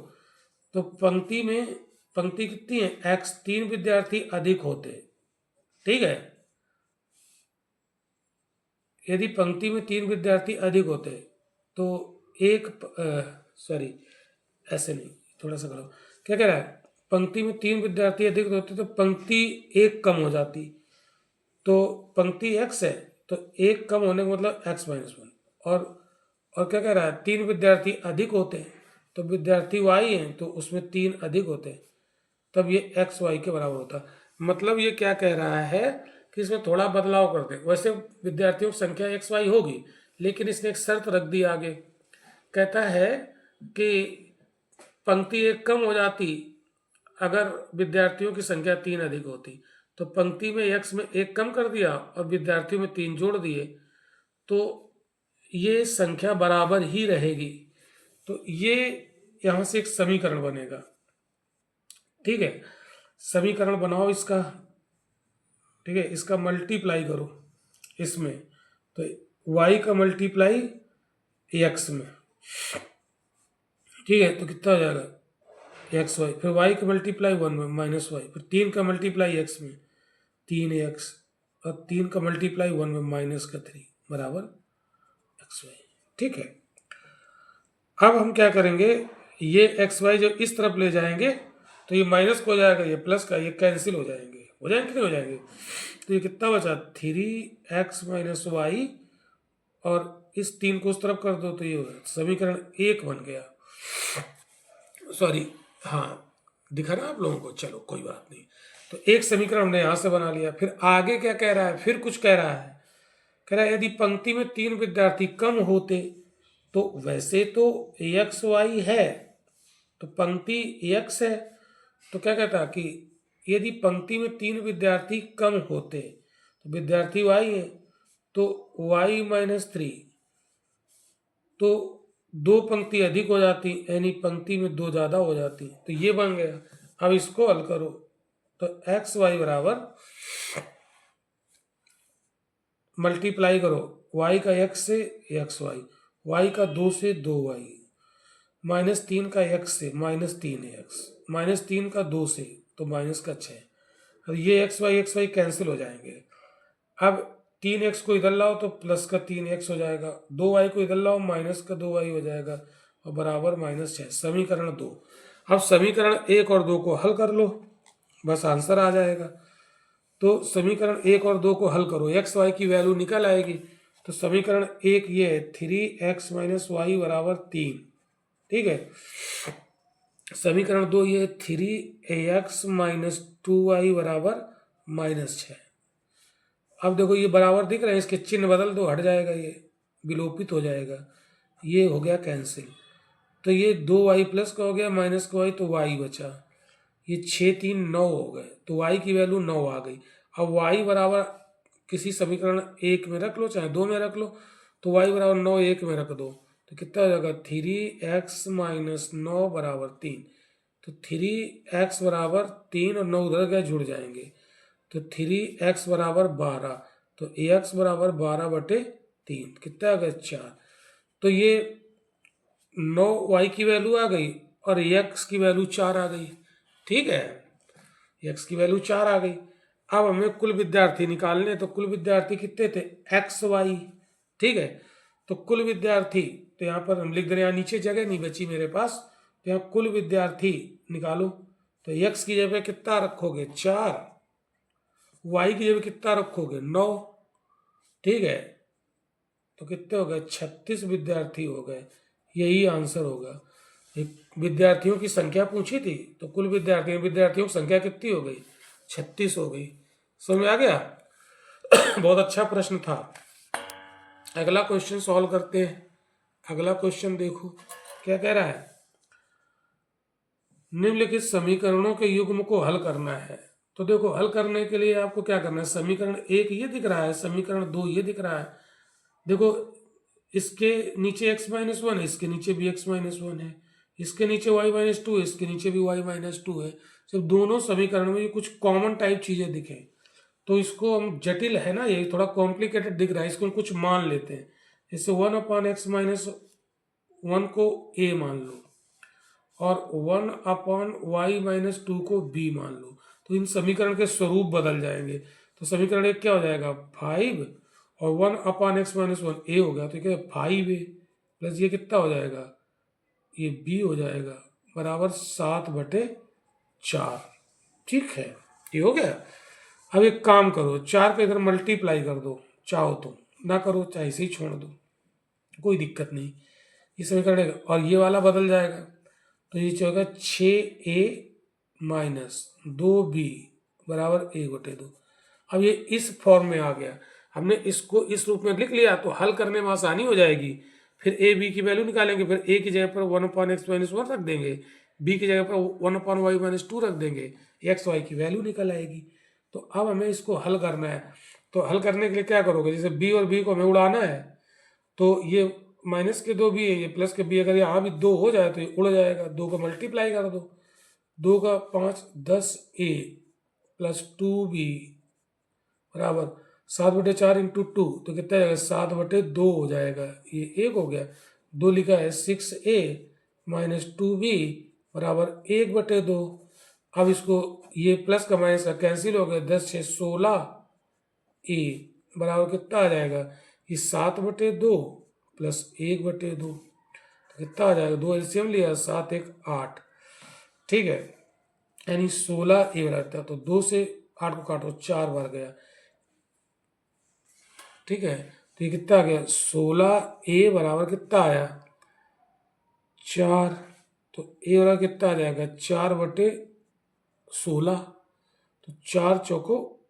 B: तो पंक्ति कितनी है x, 3 विद्यार्थी अधिक होते। ठीक है, यदि पंक्ति में 3 विद्यार्थी अधिक होते तो ऐसे नहीं, थोड़ा सा करो। क्या कह रहा है, पंक्ति में 3 विद्यार्थी अधिक होते तो पंक्ति एक कम हो जाती, तो पंक्ति x है तो एक कम होने का मतलब x - 1। और क्या कह रहा है, 3 विद्यार्थी अधिक होते तो विद्यार्थी y हैं तो उसमें 3 अधिक होते, तब ये x y के बराबर होता। मतलब ये क्या कह रहा है कि इसमें थोड़ा बदलाव कर दे। वैसे विद्यार्थियों की संख्या x y होगी, लेकिन इसने एक शर्त रख दी आगे। कहता है कि पंक्ति एक कम हो जाती अगर विद्यार्थियों की संख्या 3 अधिक होती, तो पंक्ति में x में 1 कम कर दिया और विद्यार्थियों में 3 जोड़ दिए, तो ये संख्या बराबर ही रहेगी। तो ये यहाँ से एक समीकरण बनेगा। ठीक है, समीकरण बनाओ इसका। ठीक है, इसका मल्टीप्लाई करो इसमें, तो y का मल्टीप्लाई x में। ठीक है, तो कितना हो जाएगा एक्स वाई, फिर y का मल्टीप्लाई 1 में माइनस वाई, फिर 3 का मल्टीप्लाई x में 3x, और 3 का मल्टीप्लाई 1 में माइनस का 3 बराबर एक्स वाई। ठीक है, अब हम क्या करेंगे, ये एक्स वाई जब इस तरफ ले जाएंगे तो ये माइनस को हो जाएगा, ये प्लस का, ये कैंसिल हो जाएंगे कि नहीं हो जाएंगे। तो ये कितना बचा 3x माइनस वाई, और इस 3 को उस तरफ कर दो तो ये होगा समीकरण 1 बन गया। सॉरी, हाँ दिखा ना आप लोगों को, चलो कोई बात नहीं। तो एक समीकरण हमने यहाँ से बना लिया। फिर आगे क्या कह रहा है, फिर कुछ कह रहा है, कह रहा है यदि पंक्ति में 3 विद्यार्थी कम होते, तो वैसे तो एक्स वाई है, तो पंक्ति एक्स है, तो क्या कहता है कि यदि पंक्ति में 3 विद्यार्थी कम होते तो विद्यार्थी वाई है, तो वाई माइनस 3, तो 2 पंक्ति अधिक हो जाती, यानी पंक्ति में 2 ज़्यादा हो जाती, तो ये बन गया। अब इसको हल करो, तो एक्स वाई बराबर मल्टीप्लाई करो y का x से एक्स वाई, y का 2 से 2y, माइनस 3 का x से माइनस 3x, माइनस 3 का 2 से तो माइनस का 6। अब ये एक्स वाई कैंसिल हो जाएंगे। अब 3x को इधर लाओ तो प्लस का 3x हो जाएगा, 2y को इधर लाओ माइनस का 2y हो जाएगा, और बराबर माइनस 6। समीकरण 2। अब समीकरण 1 और 2 को हल कर लो, बस आंसर आ जाएगा। तो समीकरण 1 और 2 को हल करो, एक्स वाई की वैल्यू निकल आएगी। तो समीकरण 1 ये है 3x माइनस वाई बराबर 3। ठीक है, समीकरण 2 ये 3ax माइनस 2y बराबर माइनस 6। अब देखो ये बराबर दिख रहा है, इसके चिन्ह बदल दो, हट जाएगा, ये विलोपित हो जाएगा, ये हो गया कैंसिल। तो ये 2y प्लस का हो गया माइनस का y, तो y बचा, ये 6 3 9 हो गए, तो y की वैल्यू 9 आ गई। अब y बराबर किसी समीकरण 1 में रख लो चाहे 2 में रख लो, तो y बराबर 9 1 में रख दो, तो कितना हो जाएगा 3x माइनस 9 बराबर 3। तो 3x बराबर 3 और 9 उधर गए जुड़ जाएंगे, तो 3x बराबर 12, तो ax बराबर 12/3 कितना आ गया 4। तो ये 9y की वैल्यू आ गई और x की वैल्यू 4 आ गई। ठीक है, x की वैल्यू 4 आ गई। अब हमें कुल विद्यार्थी निकालने, तो कुल विद्यार्थी कितने थे एक्स वाई। ठीक है, तो कुल विद्यार्थी, तो यहाँ पर हम लिख दे रहे हैं, नीचे जगह नहीं बची मेरे पास, तो यहाँ कुल विद्यार्थी निकालो। तो x की जगह कितना रखोगे 4, y की जगह कितना रखोगे 9। ठीक है, तो कितने हो गए 36 विद्यार्थी हो गए, यही आंसर होगा। विद्यार्थियों की संख्या पूछी थी, तो कुल विद्यार्थियों की संख्या कितनी हो गई 36 हो गई। समझ में आ गया? बहुत अच्छा प्रश्न था। अगला क्वेश्चन सॉल्व करते हैं। अगला क्वेश्चन देखो क्या कह रहा है, निम्नलिखित समीकरणों के युग्म को हल करना है। तो देखो हल करने के लिए आपको क्या करना है, समीकरण 1 ये दिख रहा है, समीकरण 2 ये दिख रहा है। देखो इसके नीचे x माइनस 1 है, इसके नीचे भी x माइनस 1 है, इसके नीचे y माइनस 2 है, इसके नीचे भी y माइनस 2 है। सिर्फ दोनों समीकरण में ये कुछ कॉमन टाइप चीजें दिखे, तो इसको हम जटिल है ना, ये थोड़ा कॉम्प्लिकेटेड दिख रहा है, इसको हम कुछ मान लेते हैं। जैसे 1/x माइनस 1 को a मान लो, और 1/y माइनस 2 को b मान लो, तो इन समीकरण के स्वरूप बदल जाएंगे। तो समीकरण 1 क्या हो जाएगा 5, और 1/x माइनस 1 a हो गया, तो क्या 5a प्लस ये कितना हो जाएगा, ये b हो जाएगा, बराबर 7/4। ठीक है, ये हो गया। अब एक काम करो, 4 को इधर मल्टीप्लाई कर दो, चाहो तो ना करो, चाहे इसे ही छोड़ दो, कोई दिक्कत नहीं। ये समीकरण और ये वाला बदल जाएगा, तो ये होगा 6a माइनस 2b बराबर 1/2। अब ये इस फॉर्म में आ गया, हमने इसको इस रूप में लिख लिया, तो हल करने में आसानी हो जाएगी। फिर a b की वैल्यू निकालेंगे, फिर a की जगह पर 1/x माइनस 1 रख देंगे, b की जगह पर 1/y माइनस 2 रख देंगे, x y की वैल्यू निकल आएगी। तो अब हमें इसको हल करना है। तो हल करने के लिए क्या करोगे, जैसे बी और बी को हमें उड़ाना है, तो ये माइनस के 2 बी है, ये प्लस के बी, अगर यहाँ भी 2 हो जाए तो ये उड़ जाएगा। 2 को मल्टीप्लाई कर दो, 2 का 5 10a प्लस 2b बराबर 7/4 इंटू 2, तो कितना जाएगा 7/2 हो जाएगा। ये एक हो गया, 2 लिखा है 6a माइनस 2b बराबर 1/2। अब इसको ये प्लस का माइनस का कैंसिल हो गया, 10 6 16a बराबर कितना आ जाएगा, ये 7/2 प्लस 1/2, तो कितना आ जाएगा, 2 एलसीएम लिया, 7 1 8, ठीक है, यानी 16a रहता है। तो 2 से 8 को काटो, 4 बार गया, ठीक है। तो ये कितना आ गया, 16a बराबर कितना आया 4, तो a बराबर कितना आ जाएगा 4/16, तो 4 चौको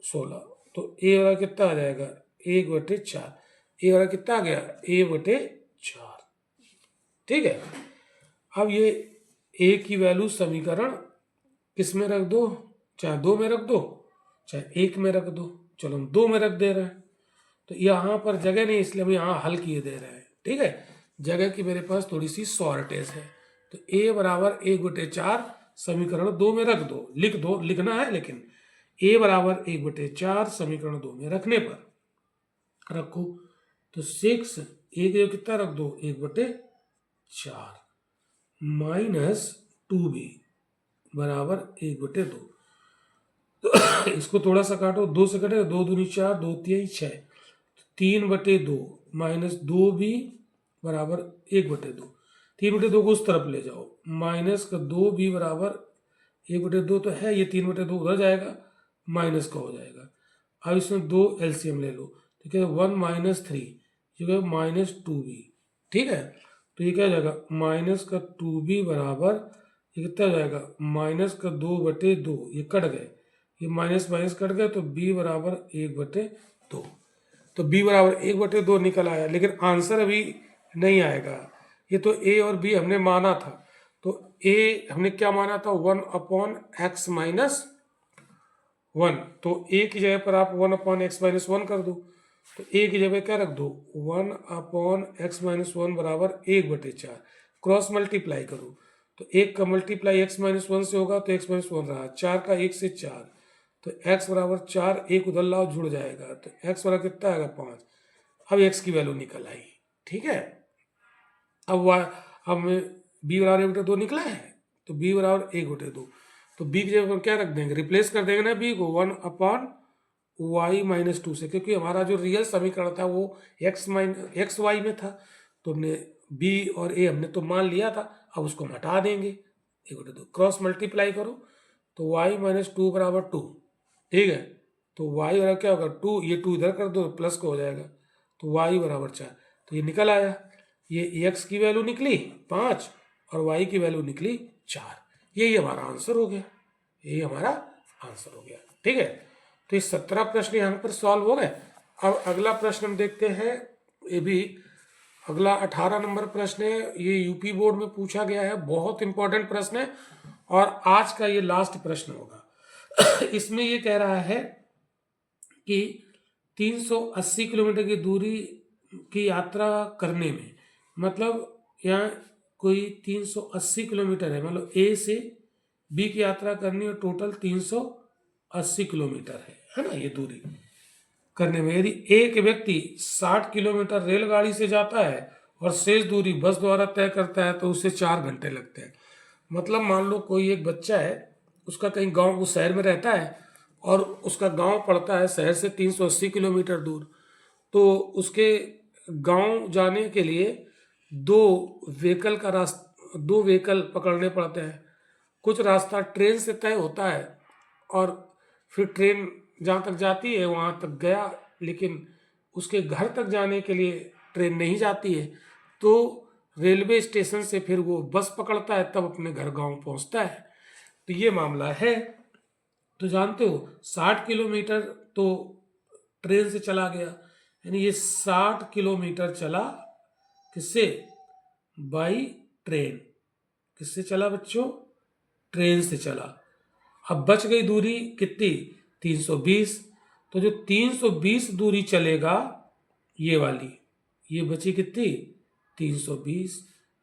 B: 16, तो a बराबर कितना आ जाएगा 1/4, a बराबर कितना आ गया 1/4, ठीक है। अब ये a की वैल्यू समीकरण किस में रख दो, चाहे 2 में रख दो चाहे 1 में रख दो, चलो हम 2 में रख दे रहे हैं, तो यहाँ पर जगह नहीं इसलिए हम यहाँ हल किए दे रहे हैं, ठीक है। जगह की मेरे पास थोड़ी सी शॉर्टेज है, तो a बराबर 1/4 समीकरण 2 में रख दो, लिख दो, लिखना है लेकिन a बराबर 1/4 समीकरण 2 में रखने पर रखो, तो 6 एक कितना रख दो 1/4 माइनस 2b बराबर 1/2, तो इसको थोड़ा सा काटो, 2 से कटेगा, 2 दूनी 4, 2 तिहाई 6, 3/2 माइनस 2b बराबर 1/2, 3/2 को उस तरफ ले जाओ, माइनस का 2b बराबर 1/2 तो है, ये 3/2 उधर जाएगा, माइनस का हो जाएगा। अब इसमें 2 एलसीएम ले लो, तो क्या 1 माइनस 3, ये क्या माइनस 2b, ठीक है। तो ये क्या हो जाएगा माइनस का 2b बराबर, ये कितना हो जाएगा माइनस का 2/2, ये कट गए, ये माइनस माइनस कट गए, तो b बराबर 1/2, तो b बराबर 1/2 निकल आया, लेकिन आंसर अभी नहीं आएगा। ये तो a और b हमने माना था, तो a हमने क्या माना था 1/x माइनस 1, तो a की जगह पर आप 1/x माइनस 1 कर दो, तो a की जगह क्या रख दो 1/x माइनस 1 बराबर 1/4, क्रॉस मल्टीप्लाई करो, तो 1 का मल्टीप्लाई x माइनस 1 से होगा, तो x माइनस 1 रहा, 4 का 1 से 4, तो x बराबर 4, 1 उधर लाओ जुड़ जाएगा, तो x बराबर कितना आएगा 5। अब x की वैल्यू निकल आई, ठीक है। अब हमें b बराबर 1/2 निकला है, तो b बराबर 1/2, तो b की जगह पर क्या रख देंगे, रिप्लेस कर देंगे ना b को 1/y माइनस 2 से, क्योंकि हमारा जो रियल समीकरण था वो एक्स वाई में था, तो हमने b और a हमने तो मान लिया था, अब उसको हम हटा देंगे, 1/2 क्रॉस मल्टीप्लाई करो, तो y माइनस 2 बराबर 2, ठीक है। तो y बराबर क्या होगा 2, ये 2 इधर कर दो प्लस का हो जाएगा, तो y बराबर 4, तो ये निकल आया, ये x की वैल्यू निकली 5 और y की वैल्यू निकली 4, यही हमारा आंसर हो गया, यही हमारा आंसर हो गया, ठीक है। तो ये 17 प्रश्न यहाँ पर सॉल्व हो गए। अब अगला प्रश्न हम देखते हैं, ये भी अगला 18 नंबर प्रश्न है, ये यूपी बोर्ड में पूछा गया है, बहुत इंपॉर्टेंट प्रश्न है और आज का ये लास्ट प्रश्न होगा। इसमें ये कह रहा है कि 380 किलोमीटर की दूरी की यात्रा करने में, मतलब यहाँ कोई 380 किलोमीटर है, मतलब ए से बी की यात्रा करनी और टोटल 380 किलोमीटर है ना, ये दूरी करने में यदि एक व्यक्ति 60 किलोमीटर रेलगाड़ी से जाता है और शेष दूरी बस द्वारा तय करता है, तो उसे 4 घंटे लगते हैं। मतलब मान लो कोई एक बच्चा है, उसका कहीं गांव, वो शहर में रहता है और उसका गांव पड़ता है शहर से 380 किलोमीटर दूर, तो उसके गांव जाने के लिए 2 व्हीकल पकड़ने पड़ते हैं। कुछ रास्ता ट्रेन से तय होता है और फिर ट्रेन जहाँ तक जाती है वहाँ तक गया, लेकिन उसके घर तक जाने के लिए ट्रेन नहीं जाती है, तो रेलवे स्टेशन से फिर वो बस पकड़ता है, तब अपने घर गांव पहुँचता है। तो ये मामला है। तो जानते हो 60 किलोमीटर तो ट्रेन से चला गया, यानी ये 60 किलोमीटर चला किससे, बाई ट्रेन। किससे चला बच्चों, ट्रेन से चला। अब बच गई दूरी कितनी,
A: 320। तो जो 320 दूरी चलेगा ये वाली, ये बची कितनी 320,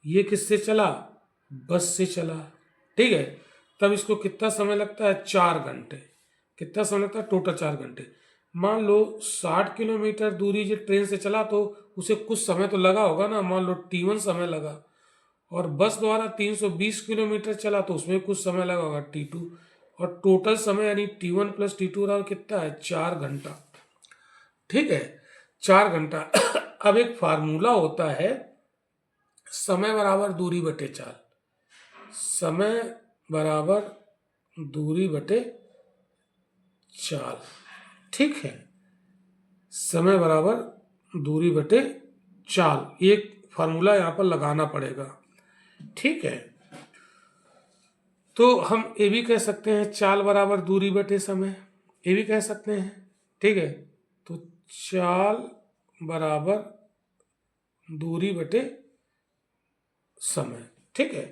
A: ये किससे चला बस से चला। ठीक है, तब इसको कितना समय लगता है 4 घंटे। कितना समय लगता है टोटल 4 घंटे। मान लो 60 किलोमीटर दूरी जो ट्रेन से चला तो उसे कुछ समय तो लगा होगा ना, मान लो T1 समय लगा, और बस द्वारा 320 किलोमीटर चला तो उसमें कुछ समय लगा होगा T2, और टोटल समय यानी T1 प्लस T2 रहा कितना है 4 घंटा। ठीक है, 4 घंटा। अब एक फार्मूला होता है समय बराबर दूरी बटे चाल। समय बराबर दूरी बटे चाल। ठीक है, समय बराबर दूरी बटे चाल, एक फार्मूला यहां पर लगाना पड़ेगा। ठीक है, तो हम ये भी कह सकते हैं चाल बराबर दूरी बटे समय, ये भी कह सकते हैं। ठीक है, तो चाल बराबर दूरी बटे समय। ठीक है,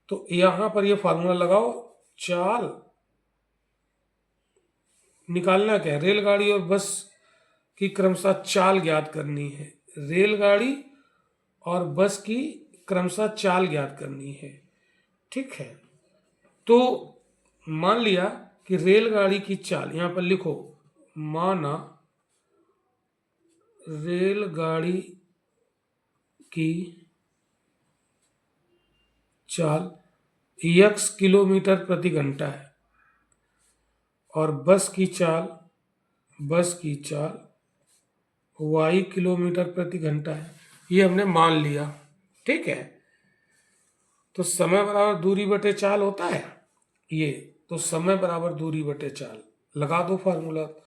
A: तो यहां पर ये फार्मूला लगाओ। चाल निकालना क्या है, रेलगाड़ी और बस की क्रमशः चाल ज्ञात करनी है। रेलगाड़ी और बस की क्रमशः चाल ज्ञात करनी है। ठीक है, तो मान लिया कि रेलगाड़ी की चाल, यहां पर लिखो, माना रेलगाड़ी की चाल x किलोमीटर प्रति घंटा है और बस की चाल y किलोमीटर प्रति घंटा है, ये हमने मान लिया। ठीक है, तो समय बराबर दूरी बटे चाल होता है ये, तो समय बराबर दूरी बटे चाल लगा दो फार्मूला।